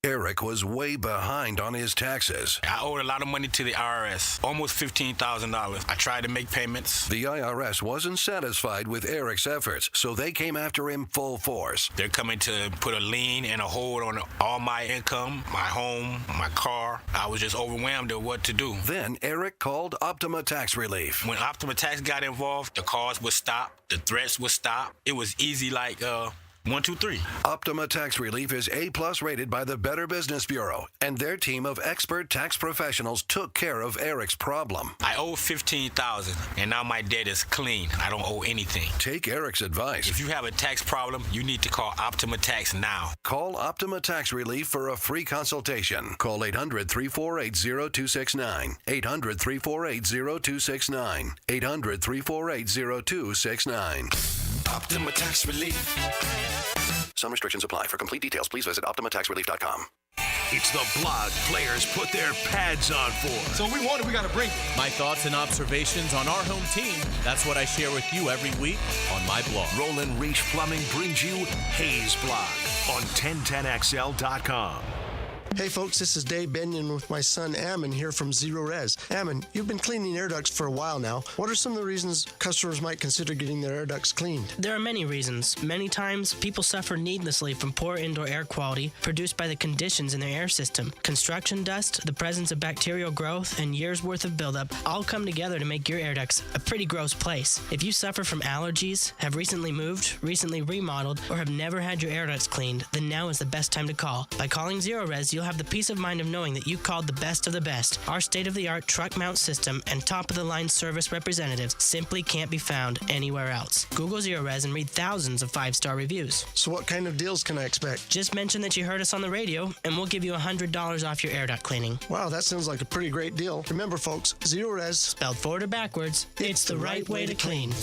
Eric was way behind on his taxes. I owed a lot of money to the IRS, almost $15,000. I tried to make payments. The IRS wasn't satisfied with Eric's efforts, so they came after him full force. They're coming to put a lien and a hold on all my income, my home, my car. I was just overwhelmed at what to do. Then Eric called Optima Tax Relief. When Optima Tax got involved, the calls would stop, the threats would stop. It was easy like 1, 2, 3. Optima Tax Relief is A+ rated by the Better Business Bureau, and their team of expert tax professionals took care of Eric's problem. I owe $15,000, and now my debt is clean. I don't owe anything. Take Eric's advice. If you have a tax problem, you need to call Optima Tax now. Call Optima Tax Relief for a free consultation. Call 800-348-0269. 800-348-0269. 800-348-0269. Optima Tax Relief. Some restrictions apply. For complete details, please visit OptimaTaxRelief.com. It's the blog players put their pads on for. So we want it, we got to bring it. My thoughts and observations on our home team. That's what I share with you every week on my blog. Roland Reach Plumbing brings you Hayes Blog on 1010XL.com. Hey folks, this is Dave Benyon with my son Ammon here from Zero Res. Ammon, you've been cleaning air ducts for a while now. What are some of the reasons customers might consider getting their air ducts cleaned? There are many reasons. Many times, people suffer needlessly from poor indoor air quality produced by the conditions in their air system. Construction dust, the presence of bacterial growth, and years' worth of buildup all come together to make your air ducts a pretty gross place. If you suffer from allergies, have recently moved, recently remodeled, or have never had your air ducts cleaned, then now is the best time to call. By calling Zero Res, you'll have the peace of mind of knowing that you called the best of the best. Our state-of-the-art truck mount system and top-of-the-line service representatives simply can't be found anywhere else. Google Zero Res and read thousands of 5-star reviews. So what kind of deals can I expect? Just mention that you heard us on the radio, and we'll give you $100 off your air duct cleaning. Wow, that sounds like a pretty great deal. Remember, folks, Zero Res, spelled forward or backwards, it's the right way to clean.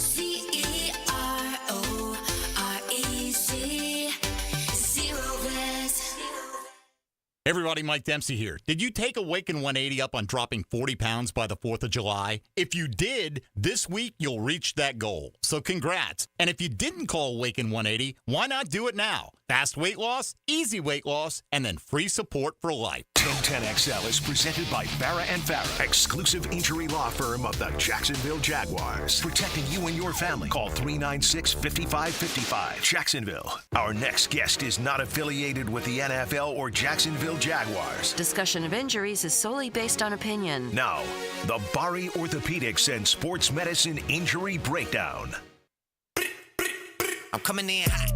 Everybody, Mike Dempsey here. Did you take Awaken 180 up on dropping 40 pounds by the 4th of July? If you did, this week you'll reach that goal. So congrats. And if you didn't call Awaken 180, why not do it now? Fast weight loss, easy weight loss, and then free support for life. 1010XL is presented by Farah & Farah, exclusive injury law firm of the Jacksonville Jaguars. Protecting you and your family. Call 396-5555. Jacksonville. Our next guest is not affiliated with the NFL or Jacksonville Jaguars. Discussion of injuries is solely based on opinion. Now, the Bari Orthopedics and Sports Medicine Injury Breakdown. I'm coming in hot.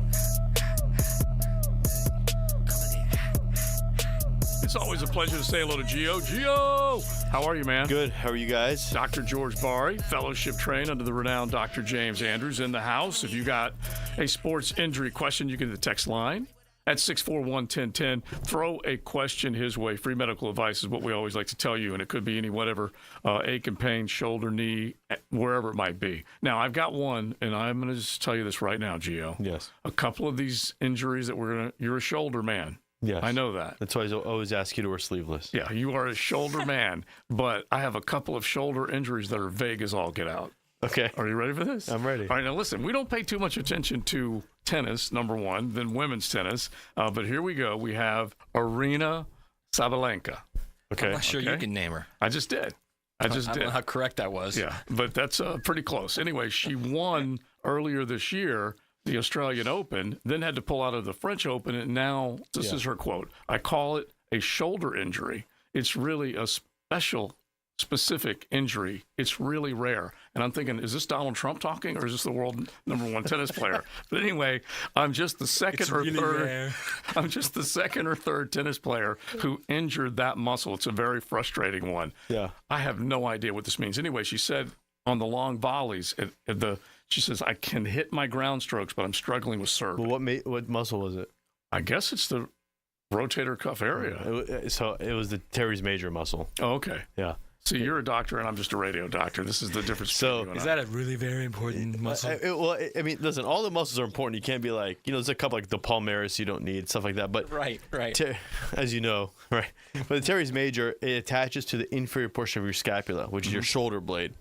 It's always a pleasure to say hello to Gio. Gio, how are you, man? Good. How are you guys? Dr. George Bari, fellowship trained under the renowned Dr. James Andrews in the house. If you got a sports injury question, you can hit the text line at 641-1010. Throw a question his way. Free medical advice is what we always like to tell you, and it could be any whatever ache and pain, shoulder, knee, wherever it might be. Now, I've got one, and I'm going to just tell you this right now, Gio. Yes. A couple of these injuries that you're a shoulder man. Yes. I know that. That's why I always ask you to wear sleeveless. Yeah, you are a shoulder man, but I have a couple of shoulder injuries that are vague as all get out. Okay. Are you ready for this? I'm ready. All right, now listen, we don't pay too much attention to tennis, number one, than women's tennis, but here we go. We have Aryna Sabalenka. Okay. I'm not sure you can name her. I just did. I don't know how correct that was. Yeah, but that's pretty close. Anyway, she won earlier this year the Australian Open, then had to pull out of the French Open, and now, this is her quote, I call it a shoulder injury. It's really a specific injury. It's really rare. And I'm thinking, is this Donald Trump talking, or is this the world #1 tennis player? But anyway, I'm just the second I'm just the second or third tennis player who injured that muscle. It's a very frustrating one. Yeah. I have no idea what this means. Anyway, she said on the long volleys she says, I can hit my ground strokes, but I'm struggling with serve. Well, what muscle was it? I guess it's the rotator cuff area. So it was the teres major muscle. Oh, okay. Yeah. See, you're a doctor, and I'm just a radio doctor. This is the difference. So is that a really very important muscle? I mean, listen, all the muscles are important. You can't be like, there's a couple like the palmaris you don't need, stuff like that. But right. As you know, right. But the teres major, it attaches to the inferior portion of your scapula, which is your shoulder blade,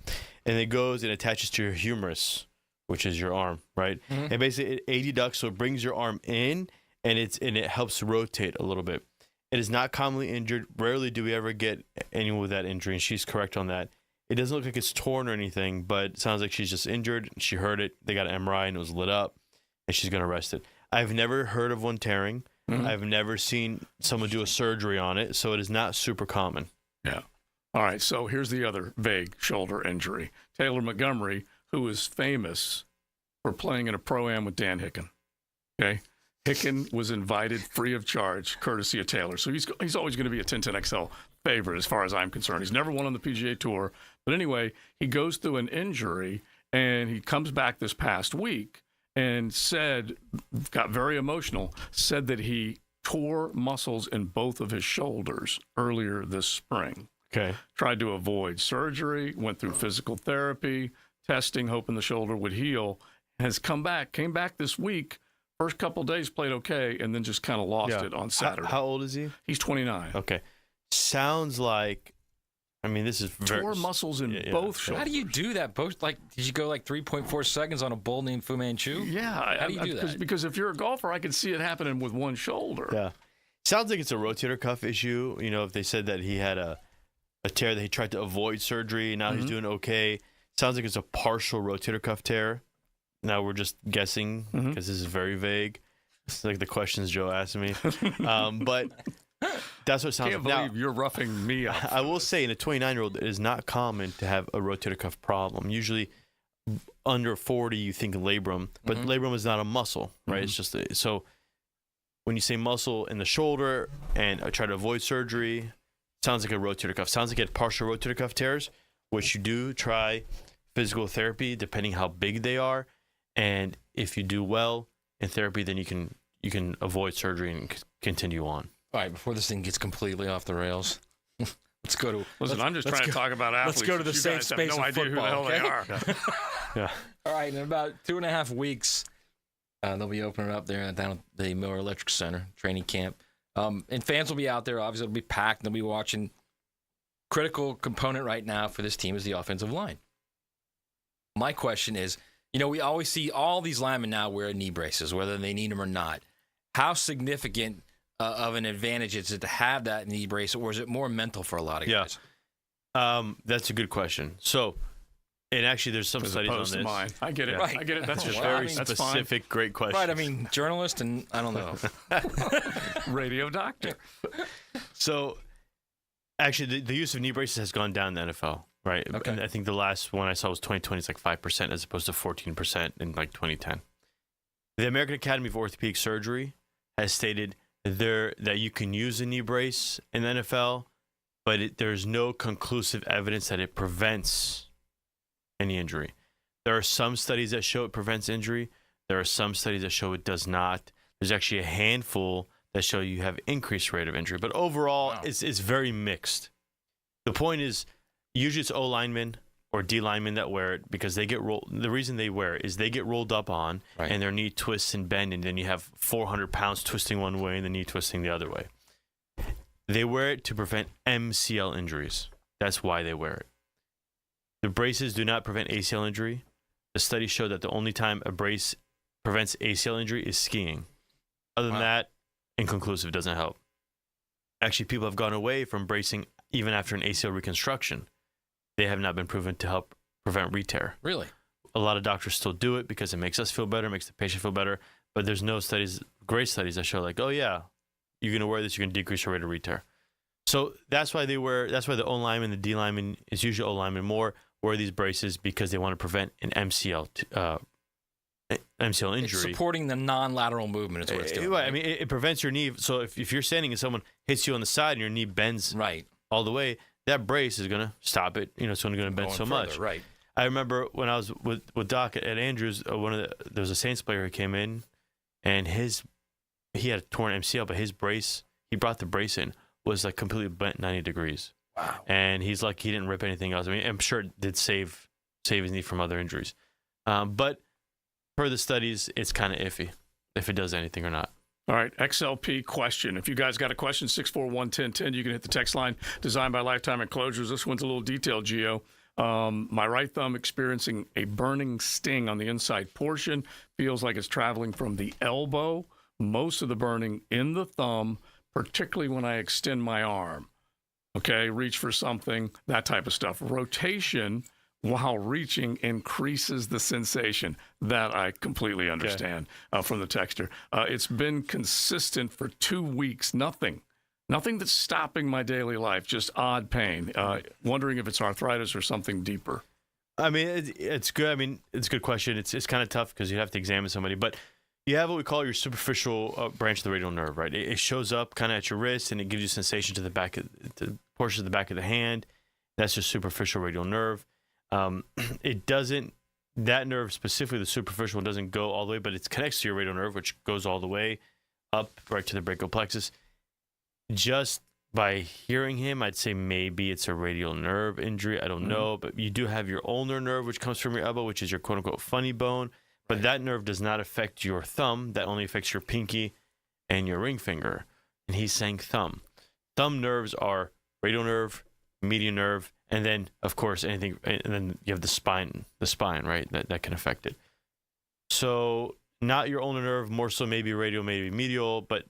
and it goes and attaches to your humerus, which is your arm, right? And basically, it adducts, so it brings your arm in, and it helps rotate a little bit. It is not commonly injured. Rarely do we ever get anyone with that injury, and she's correct on that. It doesn't look like it's torn or anything, but it sounds like she's just injured. She heard it. They got an MRI, and it was lit up, and she's going to rest it. I've never heard of one tearing. I've never seen someone do a surgery on it, so it is not super common. Yeah. All right, so here's the other vague shoulder injury. Taylor Montgomery, who is famous for playing in a pro-am with Dan Hicken. Okay? Hicken was invited free of charge, courtesy of Taylor. So he's always going to be a 10-10XL favorite as far as I'm concerned. He's never won on the PGA Tour. But anyway, he goes through an injury, and he comes back this past week and got very emotional, said that he tore muscles in both of his shoulders earlier this spring. Okay. Tried to avoid surgery, went through physical therapy, testing, hoping the shoulder would heal, came back this week. First couple of days played okay, and then just kind of lost it on Saturday. How old is he? He's 29. Okay. Sounds like, this is tore muscles in both shoulders. How do you do that? Did you go 3.4 seconds on a bull named Fu Manchu? Yeah. How do you do that? Because if you're a golfer, I can see it happening with one shoulder. Yeah. Sounds like it's a rotator cuff issue. If they said that he had a tear that he tried to avoid surgery, now he's doing okay. Sounds like it's a partial rotator cuff tear. Now we're just guessing because this is very vague. It's like the questions Joe asked me. But that's what it sounds like. I can't believe you're roughing me up. I will say in a 29-year-old, it is not common to have a rotator cuff problem. Usually under 40, you think labrum, but labrum is not a muscle, right? It's just so when you say muscle in the shoulder and I try to avoid surgery, sounds like a rotator cuff. Sounds like you had partial rotator cuff tears, which you do try physical therapy depending how big they are. And if you do well in therapy, then you can avoid surgery and continue on. All right, before this thing gets completely off the rails, let's go to. Listen, I'm just trying to talk about athletes. Let's go to the safe space of football. Have no idea who the hell they are. Yeah. All right, in about 2.5 weeks, they'll be opening up there down at the Miller Electric Center training camp, and fans will be out there. Obviously, it'll be packed. They'll be watching. Critical component right now for this team is the offensive line. My question is. We always see all these linemen now wear knee braces, whether they need them or not. How significant of an advantage is it to have that knee brace, or is it more mental for a lot of guys? That's a good question. So, and actually, there's some studies on this. Mine. I get it. Right. I get it. That's just very specific, great question. Right. Journalist, and I don't know. Radio doctor. So, actually, the use of knee braces has gone down in the NFL. Right. Okay. And I think the last one I saw was 2020. It's 5% as opposed to 14% in 2010. The American Academy of Orthopedic Surgery has stated that you can use a knee brace in the NFL, but there's no conclusive evidence that it prevents any injury. There are some studies that show it prevents injury. There are some studies that show it does not. There's actually a handful that show you have increased rate of injury. But overall, it's very mixed. The point is, usually it's O linemen or D linemen that wear it because they get rolled. The reason they wear it is they get rolled up on and their knee twists and bend, and then you have 400 pounds twisting one way and the knee twisting the other way. They wear it to prevent MCL injuries. That's why they wear it. The braces do not prevent ACL injury. The studies show that the only time a brace prevents ACL injury is skiing. Other than that, inconclusive, doesn't help. Actually, people have gone away from bracing even after an ACL reconstruction. They have not been proven to help prevent re-tear. Really? A lot of doctors still do it because it makes us feel better, makes the patient feel better, but there's no studies, great studies that show like, oh yeah, you're going to wear this, you're going to decrease your rate of re-tear. So that's why the O lineman, the D lineman, is usually O lineman more, wear these braces because they want to prevent an MCL injury. It's supporting the non-lateral movement is what it's doing. Right. I mean, it prevents your knee. So if you're standing and someone hits you on the side and your knee bends all the way, that brace is going to stop it. It's only going to bend so much. Right. I remember when I was with Doc at Andrews, there was a Saints player who came in, and he had a torn MCL, but his brace, he brought the brace in, was like completely bent 90 degrees. Wow. And he's like, he didn't rip anything else. I mean, I'm sure it did save his knee from other injuries. But per the studies, it's kind of iffy if it does anything or not. All right, XLP question. If you guys got a question, 641-1010, you can hit the text line. Designed by Lifetime Enclosures. This one's a little detailed, Gio. My right thumb experiencing a burning sting on the inside portion. Feels like it's traveling from the elbow. Most of the burning in the thumb, particularly when I extend my arm. Okay, reach for something, that type of stuff. Rotation while reaching increases the sensation. That I completely understand from the texter. It's been consistent for 2 weeks. Nothing that's stopping my daily life, just odd pain. Wondering if it's arthritis or something deeper. I mean, it's good. I mean, it's a good question. It's kind of tough because you have to examine somebody. But you have what we call your superficial branch of the radial nerve, right? It shows up kind of at your wrist, and it gives you sensation to the back of the portion of the back of the hand. That's your superficial radial nerve. It doesn't, that nerve specifically, the superficial one, doesn't go all the way, but it connects to your radial nerve, which goes all the way up right to the brachial plexus. Just by hearing him, I'd say maybe it's a radial nerve injury. I don't know, but you do have your ulnar nerve, which comes from your elbow, which is your quote unquote funny bone. But that nerve does not affect your thumb. That only affects your pinky and your ring finger. And he's saying thumb. Thumb nerves are radial nerve, median nerve, and then, of course, anything. And then you have the spine, right? That can affect it. So not your ulnar nerve, more so maybe radial, maybe medial, but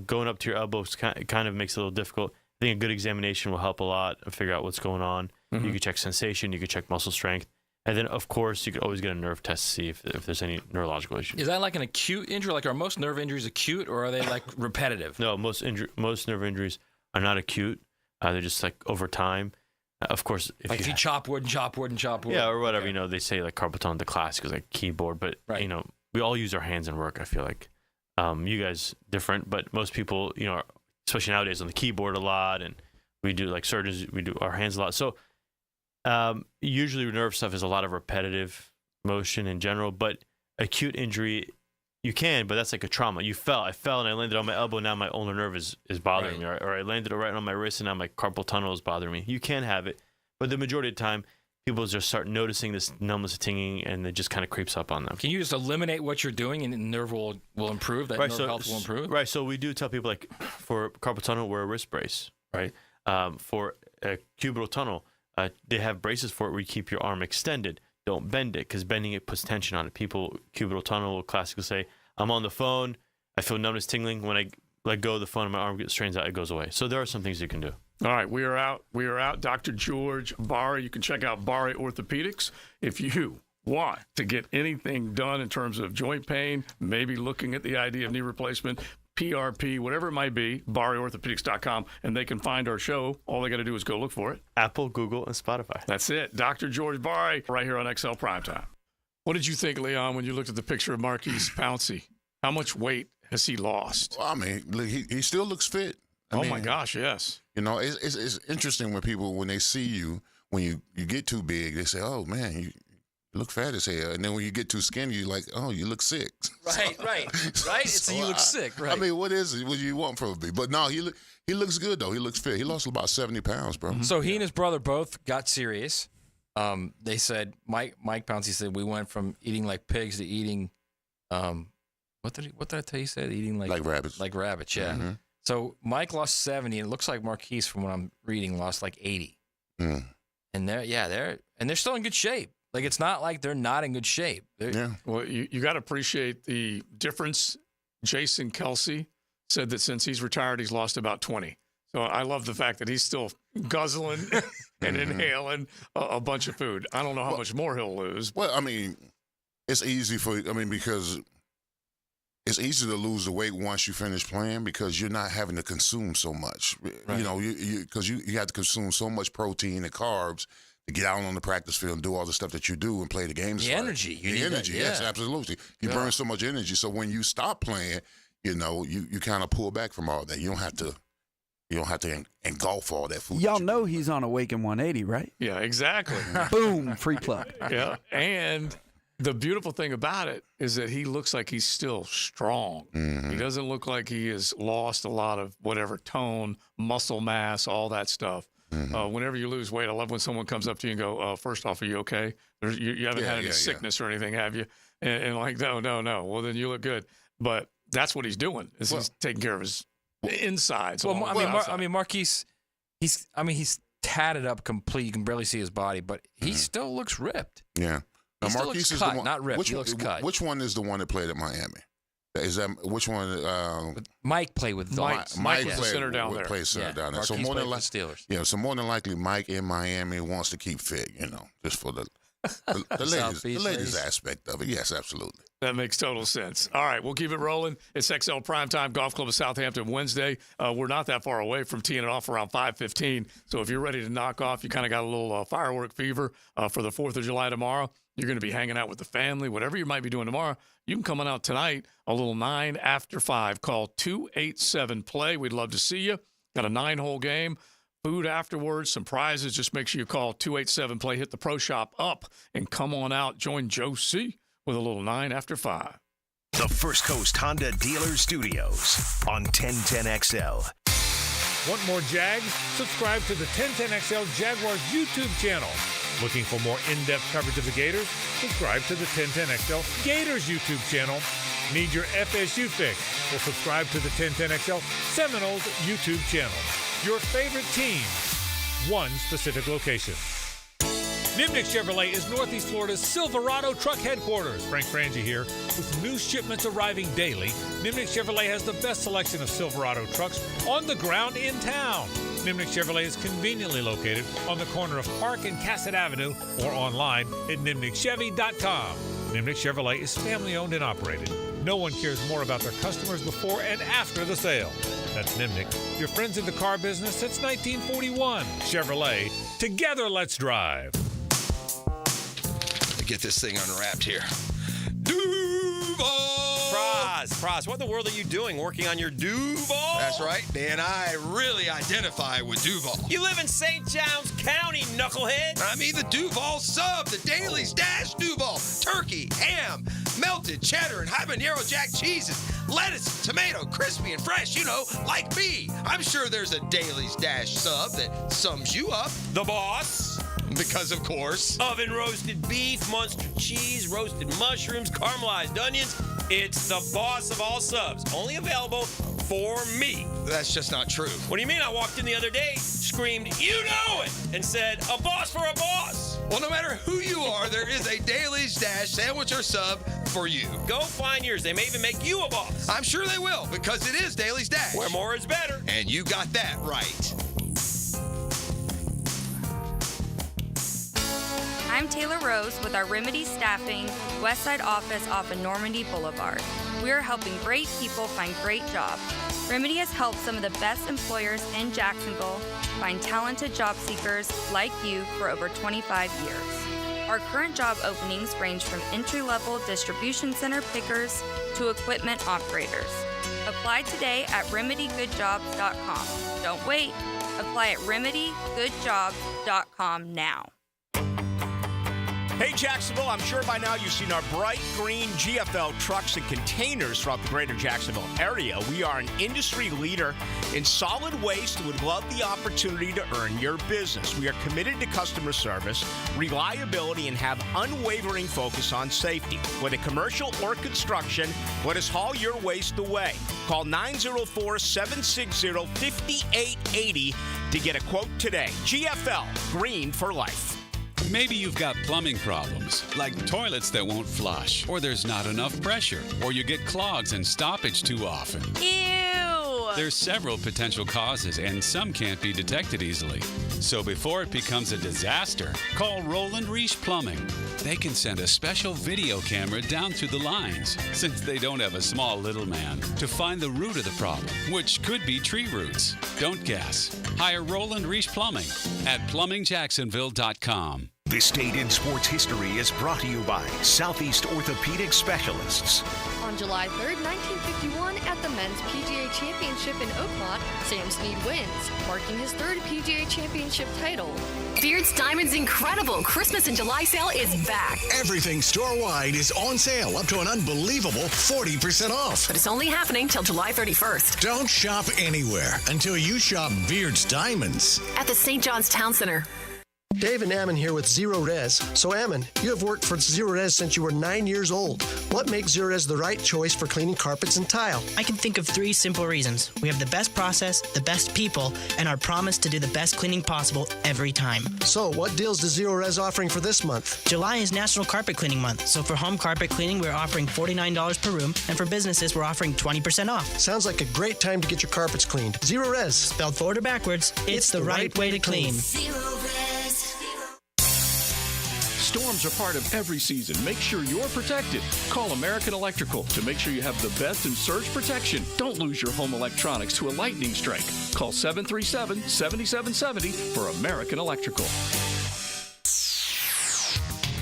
going up to your elbows kind of makes it a little difficult. I think a good examination will help a lot and figure out what's going on. You can check sensation, you can check muscle strength. And then, of course, you could always get a nerve test to see if there's any neurological issues. Is that like an acute injury? Like, are most nerve injuries acute, or are they like repetitive? No, most nerve injuries are not acute. They're just like over time. Of course, if you chop wood and chop wood and chop wood. Yeah, or whatever. Okay. They say like carpal tunnel, the classic is like keyboard, but we all use our hands in work. I feel like you guys different, but most people, especially nowadays on the keyboard a lot, and we do like surgeons, we do our hands a lot. So. Usually nerve stuff is a lot of repetitive motion in general, but acute injury, you can, but that's like a trauma. I fell and I landed on my elbow, now my ulnar nerve is bothering me, or I landed right on my wrist and now my carpal tunnel is bothering me. You can have it, but the majority of the time, people just start noticing this numbness, tingling, and it just kind of creeps up on them. Can you just eliminate what you're doing and the nerve will improve, that nerve health will improve? Right, so we do tell people like for carpal tunnel, wear a wrist brace, right? For a cubital tunnel, they have braces for it where you keep your arm extended. Don't bend it because bending it puts tension on it. People, cubital tunnel will classically say, I'm on the phone, I feel numbness tingling. When I let go of the phone and my arm strains out, it goes away. So there are some things you can do. All right, we are out. Dr. George Barry. You can check out Barry Orthopedics if you want to get anything done in terms of joint pain, maybe looking at the idea of knee replacement, PRP, whatever it might be, BarryOrthopedics.com, and they can find our show. All they got to do is go look for it. Apple, Google, and Spotify. That's it. Dr. George Barry, right here on XL Primetime. What did you think, Leon, when you looked at the picture of Marquise Pouncey? How much weight has he lost? Well, I mean, he still looks fit. I mean, my gosh, yes. You know, it's interesting when people, when they see you, when you get too big, they say, "Oh man, you look fat as hell," and then when you get too skinny, you're like, "Oh, you look sick." Right. So you look sick, right? I mean, what is it? What do you want from me? But no, he looks good though. He looks fit. He lost about 70 pounds, bro. So he and his brother both got serious. They said Mike Pouncey said we went from eating like pigs to eating, what did I tell you? He said eating like rabbits. Like rabbits, yeah. Mm-hmm. So Mike lost 70, and it looks like Marquise, from what I'm reading, lost like 80. Mm. And they're still in good shape. Like, it's not like they're not in good shape. Well, you got to appreciate the difference. Jason Kelsey said that since he's retired, he's lost about 20. So I love the fact that he's still guzzling and inhaling a bunch of food. I don't know how much more he'll lose. Well, I mean, it's easy because it's easy to lose the weight once you finish playing because you're not having to consume so much. Right. You know, because you have to consume so much protein and carbs to get out on the practice field and do all the stuff that you do and play the games. The energy. The energy, yes, absolutely. You burn so much energy. So when you stop playing, you know, you kind of pull back from all that. You don't have to engulf all that food. Y'all know he's on Awaken 180, right? Yeah, exactly. Boom, free plug. Yeah, and the beautiful thing about it is that he looks like he's still strong. Mm-hmm. He doesn't look like he has lost a lot of whatever tone, muscle mass, all that stuff. Mm-hmm. Whenever you lose weight, I love when someone comes up to you and go, first off, are you okay? You haven't had any sickness or anything, have you? And like, no. Well, then you look good. But that's what he's doing, is he's taking care of his insides. Well, I mean, Marquise, he's tatted up complete. You can barely see his body, but he still looks ripped. Yeah. Now, He still Marquise looks is cut, the one, not ripped. He looks cut. Which one is the one that played at Miami? Is that which one? Mike played with Mike was the center down there. Played center down there. Marquise So more than played with Steelers. Yeah. So more than likely, Mike in Miami wants to keep fit. You know, just for the ladies aspect of it. Yes, absolutely. That makes total sense. All right, we'll keep it rolling. It's XL Primetime Golf Club of Southampton Wednesday. We're not that far away from teeing it off around 5:15. So if you're ready to knock off, you kind of got a little firework fever for the 4th of July tomorrow. You're going to be hanging out with the family, whatever you might be doing tomorrow. You can come on out tonight, a little 9 after 5. Call 287-PLAY. We'd love to see you. Got a 9-hole game. Food afterwards, some prizes. Just make sure you call 287-PLAY, hit the Pro Shop up, and come on out. Join Joe C. with a little 9 after 5. The First Coast Honda Dealer Studios on 1010XL. Want more Jags? Subscribe to the 1010XL Jaguars YouTube channel. Looking for more in-depth coverage of the Gators? Subscribe to the 1010XL Gators YouTube channel. Need your FSU fix? Well, subscribe to the 1010XL Seminoles YouTube channel. Your favorite team, one specific location. Nimnick Chevrolet is Northeast Florida's Silverado truck headquarters. Frank Frangie here. With new shipments arriving daily, Nimnick Chevrolet has the best selection of Silverado trucks on the ground in town. Nimnick Chevrolet is conveniently located on the corner of Park and Cassett Avenue or online at nimnickchevy.com. Nimnick Chevrolet is family owned and operated. No one cares more about their customers before and after the sale. That's Nimnick, your friends in the car business since 1941. Chevrolet, together let's drive. Get this thing unwrapped here. Praz, what in the world are you doing working on your Duval? That's right, Dan. I really identify with Duval. You live in St. Johns County, knucklehead. I mean the Duval sub, the Dailies Dash Duval. Turkey, ham, melted cheddar, and habanero jack cheeses. Lettuce, tomato, crispy and fresh, you know, like me. I'm sure there's a Dailies Dash sub that sums you up. The boss. Because, of course. Oven roasted beef, Munster cheese, roasted mushrooms, caramelized onions. It's the boss of all subs. Only available for me. That's just not true. What do you mean? I walked in the other day, screamed, "You know it!" and said, "A boss for a boss." Well, no matter who you are, there is a Dailies Dash sandwich or sub for you. Go find yours. They may even make you a boss. I'm sure they will, because it is Dailies Dash. Where more is better. And you got that right. I'm Taylor Rose with our Remedy Staffing Westside office off of Normandy Boulevard. We are helping great people find great jobs. Remedy has helped some of the best employers in Jacksonville find talented job seekers like you for over 25 years. Our current job openings range from entry-level distribution center pickers to equipment operators. Apply today at remedygoodjobs.com. Don't wait. Apply at remedygoodjobs.com now. Hey, Jacksonville, I'm sure by now you've seen our bright green GFL trucks and containers throughout the greater Jacksonville area. We are an industry leader in solid waste and would love the opportunity to earn your business. We are committed to customer service, reliability, and have unwavering focus on safety. Whether commercial or construction, let us haul your waste away. Call 904-760-5880 to get a quote today. GFL, green for life. Maybe you've got plumbing problems, like toilets that won't flush, or there's not enough pressure, or you get clogs and stoppage too often. Ew! There's several potential causes, and some can't be detected easily. So before it becomes a disaster, call Roland Reich Plumbing. They can send a special video camera down through the lines, since they don't have a small little man, to find the root of the problem, which could be tree roots. Don't guess. Hire Roland Reich Plumbing at plumbingjacksonville.com. This date in sports history is brought to you by Southeast Orthopedic Specialists. On July 3rd, 1951, at the Men's PGA Championship in Oakmont, Sam Snead wins, marking his third PGA Championship title. Beard's Diamond's incredible Christmas in July sale is back. Everything store-wide is on sale, up to an unbelievable 40% off. But it's only happening till July 31st. Don't shop anywhere until you shop Beard's Diamonds. At the St. John's Town Center. Dave and Ammon here with Zero Res. So Ammon, you have worked for Zero Res since you were 9 years old. What makes Zero Res the right choice for cleaning carpets and tile? I can think of 3 simple reasons. We have the best process, the best people, and our promise to do the best cleaning possible every time. So what deals does Zero Res offering for this month? July is National Carpet Cleaning Month. So for home carpet cleaning, we're offering $49 per room, and for businesses, we're offering 20% off. Sounds like a great time to get your carpets cleaned. Zero Res. Spelled forward or backwards, it's the right way to clean. Zero Res. Storms are part of every season. Make sure you're protected. Call American Electrical to make sure you have the best in surge protection. Don't lose your home electronics to a lightning strike. Call 737-7770 for American Electrical.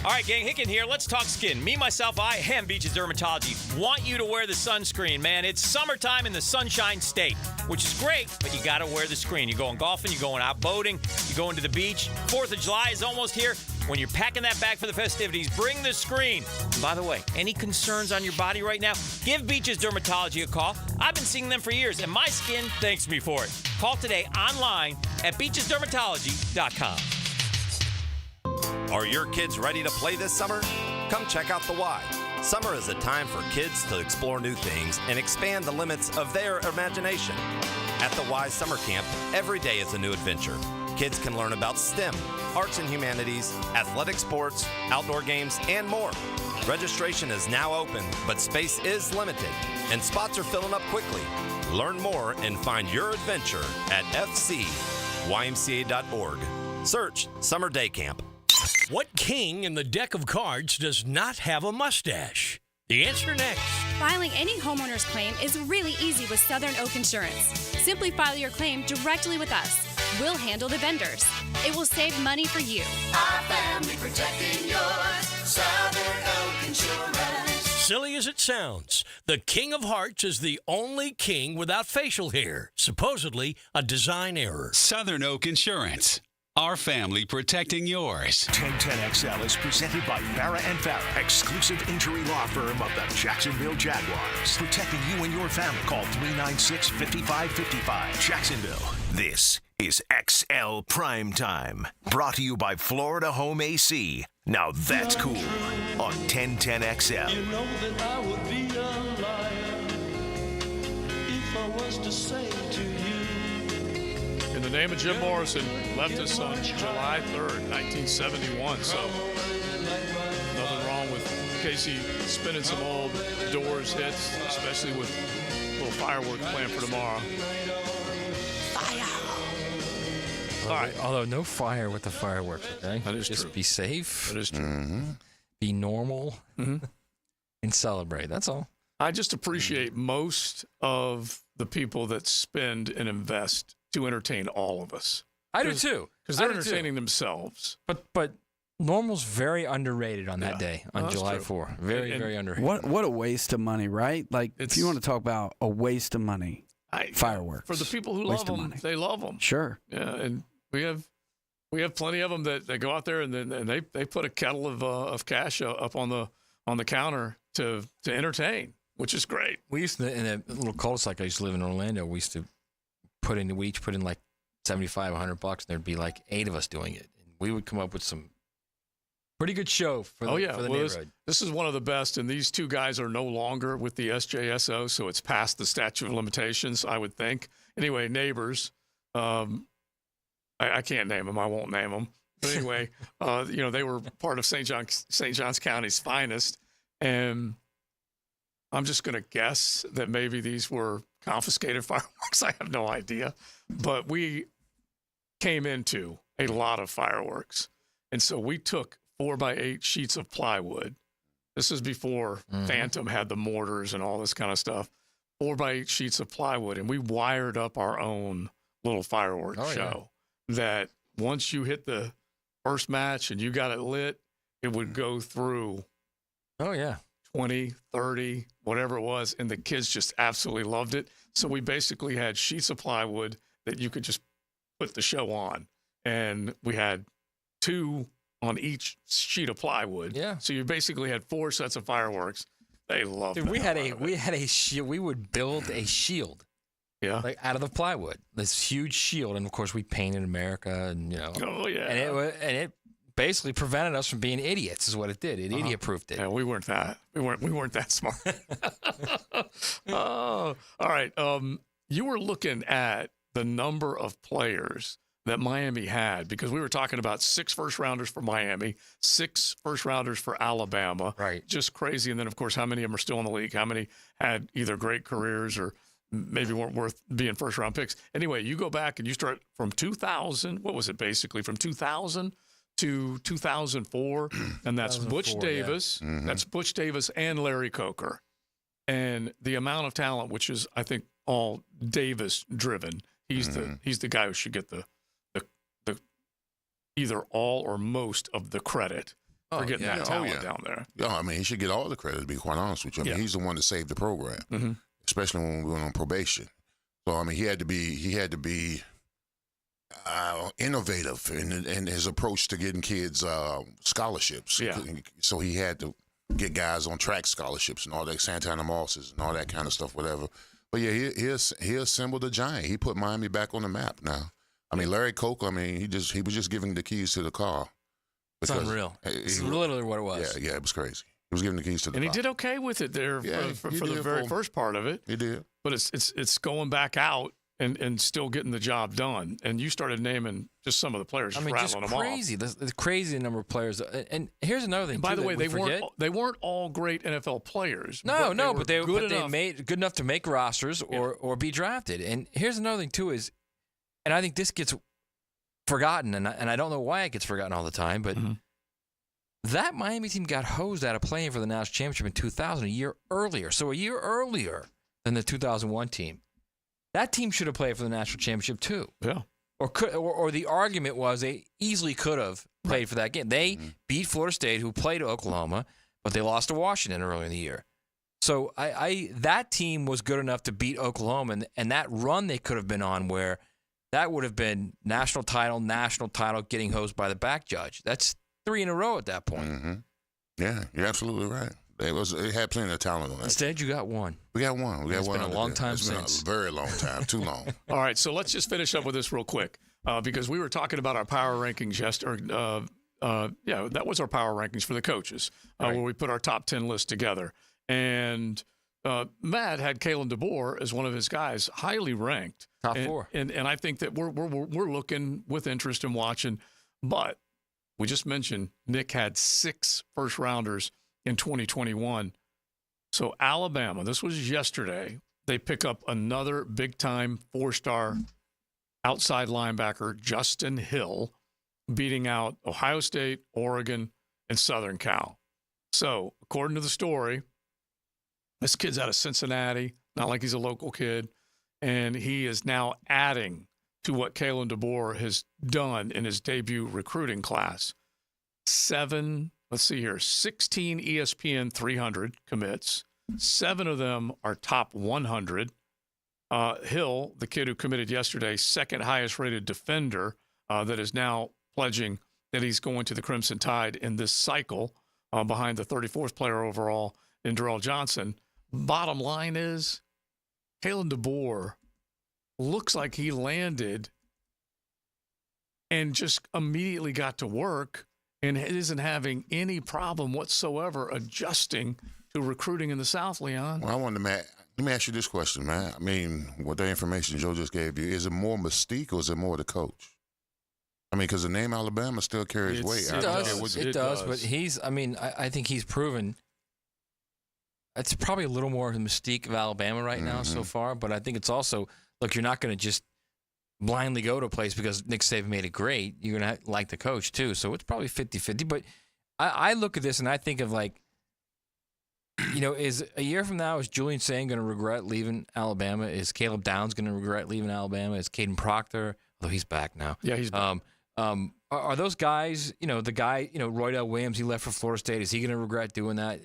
All right, gang, Hicken here. Let's talk skin. Me, myself, I am Beaches Dermatology. Want you to wear the sunscreen, man. It's summertime in the Sunshine State, which is great, but you got to wear the screen. You're going golfing, you're going out boating, you're going to the beach. 4th of July is almost here. When you're packing that bag for the festivities, bring the screen. And by the way, any concerns on your body right now, give Beaches Dermatology a call. I've been seeing them for years, and my skin thanks me for it. Call today online at beachesdermatology.com. Are your kids ready to play this summer? Come check out the Y. Summer is a time for kids to explore new things and expand the limits of their imagination. At the Y Summer Camp, every day is a new adventure. Kids can learn about STEM, arts and humanities, athletic sports, outdoor games, and more. Registration is now open, but space is limited, and spots are filling up quickly. Learn more and find your adventure at fcymca.org. Search Summer Day Camp. What king in the deck of cards does not have a mustache? The answer next. Filing any homeowner's claim is really easy with Southern Oak Insurance. Simply file your claim directly with us. We'll handle the vendors. It will save money for you. Our family protecting yours. Southern Oak Insurance. Silly as it sounds, the King of Hearts is the only king without facial hair. Supposedly a design error. Southern Oak Insurance. Our family protecting yours. 1010XL is presented by Farah & Farah, exclusive injury law firm of the Jacksonville Jaguars. Protecting you and your family. Call 396-5555. Jacksonville. This is XL Primetime. Brought to you by Florida Home AC. Now that's cool on 1010XL. You know that I would be a liar if I was to say to you. In the name of Jim Morrison, left us on July 3rd, 1971. So nothing wrong with Casey spinning some old Doors hits, especially with a little fireworks planned for tomorrow. All right. Although no fire with the fireworks, okay? That is Just true. be safe. That is true. Be normal. And celebrate. That's all. I just appreciate most of the people that spend and invest to entertain all of us. I do too. Because they're entertaining themselves. But Normal's very underrated on that day, on July true. 4. Very underrated. What a waste of money, right? Like, if you want to talk about a waste of money, fireworks. For the people who Waste love of them, money. they love them. Sure. Yeah, and we have plenty of them that go out there and they put a kettle of cash up on the counter to entertain, which is great. We used to, in a little cul-de-sac I used to live in Orlando, we used to we each put in like $75, $100, and there'd be like 8 of us doing it. And we would come up with some pretty good show for the neighborhood. This is one of the best, and these two guys are no longer with the SJSO, so it's past the statute of limitations, I would think. Anyway, neighbors, I can't name them. I won't name them. But anyway, they were part of St. Johns County's finest, and I'm just going to guess that maybe these were confiscated fireworks. I have no idea, but we came into a lot of fireworks, and so we took 4x8 sheets of plywood. This is before Phantom had the mortars and all this kind of stuff. 4x8 sheets of plywood, and we wired up our own little fireworks show. That once you hit the first match and you got it lit, it would go through 20, 30, whatever it was, and the kids just absolutely loved it. So we basically had sheets of plywood that you could just put the show on, and we had 2 on each sheet of plywood. Yeah. So you basically had 4 sets of fireworks. They loved it. We had a shield. We would build a shield. Yeah. Like out of the plywood. This huge shield. And of course we painted America and Oh yeah. And it basically prevented us from being idiots, is what it did. It idiot proofed it. Yeah, we weren't that. We weren't that smart. Oh, all right. You were looking at the number of players that Miami had, because we were talking about 6 first-rounders for Miami, 6 first-rounders for Alabama. Right. Just crazy. And then, of course, how many of them are still in the league? How many had either great careers or maybe weren't worth being first-round picks? Anyway, you go back and you start from 2000. What was it, basically? From 2000 to 2004, and that's Butch Davis. Yeah. That's Butch Davis and Larry Coker. And the amount of talent, which is, I think, all Davis-driven. He's the guy who should get the either all or most of the credit for getting that talent down there. Yeah, I mean, he should get all the credit, to be quite honest with you. I mean, he's the one that saved the program, especially when we went on probation. So, I mean, he had to be innovative in his approach to getting kids scholarships. Yeah. So he had to get guys on track scholarships and all that, Santana Mosses and all that kind of stuff, whatever. But yeah, he assembled a giant. He put Miami back on the map now. I mean, Larry Coker, I mean, he was just giving the keys to the car. It's unreal. It's literally what it was. Yeah, it was crazy. He was giving the keys to the car. And he did okay with it there for the very first part of it. He did. But it's going back out and still getting the job done. And you started naming just some of the players, I mean, rattling just them crazy. The crazy number of players. And here's another thing. By the way, they weren't all great NFL players. No, but they enough. made good enough to make rosters or be drafted. And here's another thing too is, and I think this gets forgotten, and I don't know why it gets forgotten all the time, but that Miami team got hosed out of playing for the national championship in 2000, a year earlier. So a year earlier than the 2001 team. That team should have played for the national championship too. Yeah. Or the argument was they easily could have played for that game. They beat Florida State, who played Oklahoma, but they lost to Washington earlier in the year. So that team was good enough to beat Oklahoma, and that run they could have been on where that would have been national title, getting hosed by the back judge. That's 3 in a row at that point. Mm-hmm. Yeah, you're absolutely right. It had plenty of talent on that. Instead, you got one. We got one. It's been a long time since. since. Been a very long time. Too long. All right, so let's just finish up with this real quick because we were talking about our power rankings yesterday. That was our power rankings for the coaches where we put our top 10 list together. And Matt had Kalen DeBoer as one of his guys, highly ranked. Top 4. And I think that we're looking with interest in watching. But we just mentioned Nick had 6 first-rounders in 2021. So Alabama, this was yesterday, they pick up another big-time 4-star outside linebacker, Justin Hill, beating out Ohio State, Oregon, and Southern Cal. So according to the story, this kid's out of Cincinnati, not like he's a local kid, and he is now adding to what Kalen DeBoer has done in his debut recruiting class. 16 ESPN 300 commits. 7 of them are top 100. Hill, the kid who committed yesterday, second highest rated defender that is now pledging that he's going to the Crimson Tide in this cycle behind the 34th player overall in Darrell Johnson. Bottom line is, Kalen DeBoer looks like he landed and just immediately got to work and isn't having any problem whatsoever adjusting to recruiting in the South, Leon. Well, let me ask you this question, man. I mean, with the information Joe just gave you, is it more Mystique or is it more the coach? I mean, because the name Alabama still carries weight. It does, but I think he's proven it's probably a little more the mystique of Alabama right now so far, but I think it's also, look, you're not going to just blindly go to a place because Nick Saban made it great. You're going to like the coach too, so it's probably 50-50. But I look at this and I think of like, is a year from now, is Julian Sain going to regret leaving Alabama? Is Caleb Downs going to regret leaving Alabama? Is Caden Proctor, although he's back now. Yeah, he's back. Are those guys, the guy, Roydell Williams, he left for Florida State. Is he going to regret doing that?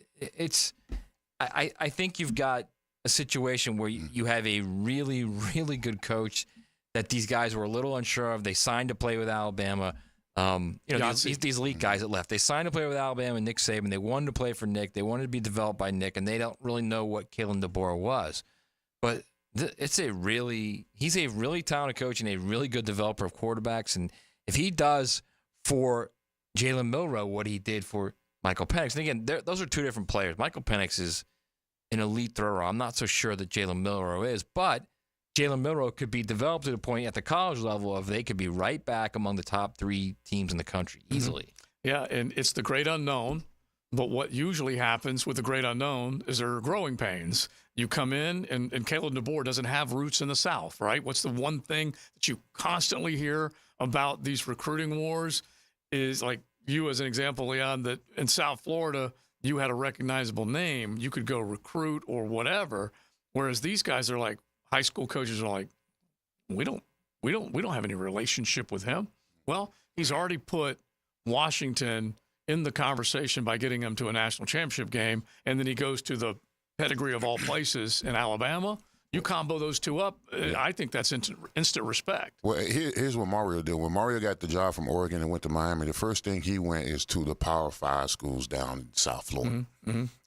I think you've got a situation where you have a really, really good coach that these guys were a little unsure of. They signed to play with Alabama. These elite guys that left, they signed to play with Alabama and Nick Saban. They wanted to play for Nick. They wanted to be developed by Nick, and they don't really know what Kalen DeBoer was. But he's a really talented coach and a really good developer of quarterbacks. And if he does for Jalen Milroe what he did for Michael Penix, and again, those are two different players. Michael Penix is an elite thrower. I'm not so sure that Jalen Milroe is, but Jalen Milroe could be developed to the point at the college level of they could be right back among the top 3 teams in the country easily. Yeah, and it's the great unknown. But what usually happens with the great unknown is there are growing pains. You come in, and Kalen DeBoer doesn't have roots in the South, right? What's the one thing that you constantly hear about these recruiting wars is, like you as an example, Leon, that in South Florida, you had a recognizable name. You could go recruit or whatever. Whereas these guys are like, high school coaches are like, we don't have any relationship with him. Well, he's already put Washington in the conversation by getting him to a national championship game, and then he goes to the pedigree of all places in Alabama. You combo those two up, I think that's instant respect. Well, here's what Mario did. When Mario got the job from Oregon and went to Miami, the first thing he went is to the Power 5 schools down in South Florida.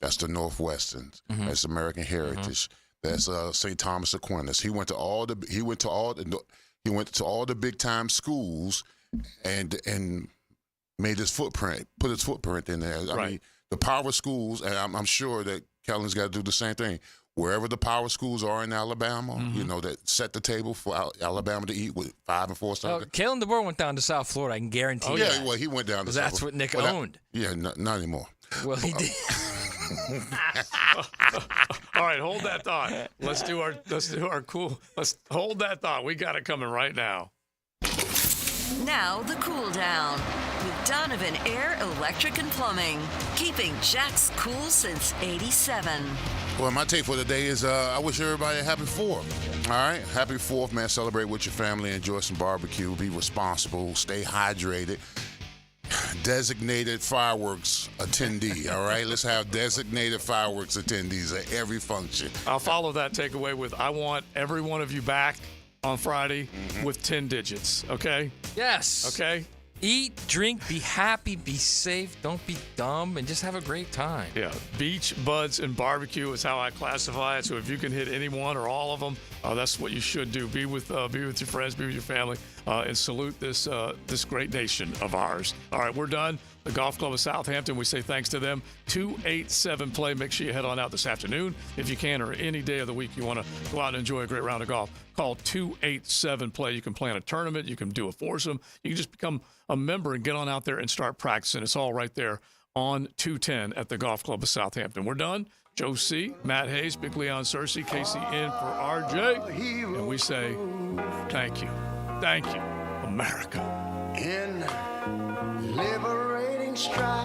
That's the Northwesterns. That's American Heritage. That's St. Thomas Aquinas. He went to all the big time schools and made his footprint, put his footprint in there. I mean, the power schools, and I'm sure that Kellen's got to do the same thing. Wherever the power schools are in Alabama, that set the table for Alabama to eat with 5 and 4 stars. Kalen DeBoer went down to South Florida, I can guarantee you. Yeah, well, he went down to South That's what Nick owned. Not anymore. Well, he did. All right, hold that thought. Let's hold that thought. We got it coming right now. Now the cool down with Donovan Air, Electric and Plumbing, keeping Jack's cool since '87. Well, my take for the day is I wish everybody a happy 4th. All right, happy 4th, man. Celebrate with your family, enjoy some barbecue, be responsible, stay hydrated. Designated fireworks attendee, all right? Let's have designated fireworks attendees at every function. I'll follow that takeaway with I want every one of you back on Friday with 10 digits, okay? Yes. Okay? Eat, drink, be happy, be safe, don't be dumb, and just have a great time. Yeah, beach, buds, and barbecue is how I classify it. So if you can hit any one or all of them, that's what you should do. Be with your friends, be with your family, and salute this great nation of ours. All right, we're done. The Golf Club of Southampton, we say thanks to them. 287 play. Make sure you head on out this afternoon if you can, or any day of the week you want to go out and enjoy a great round of golf. Call 287 play. You can plan a tournament. You can do a foursome. You can just become a member and get on out there and start practicing. It's all right there on 210 at the Golf Club of Southampton. We're done. Joe C., Matt Hayes, Big Leon Searcy, Casey in for RJ. And we say thank you. Thank you, America. In liberating strife.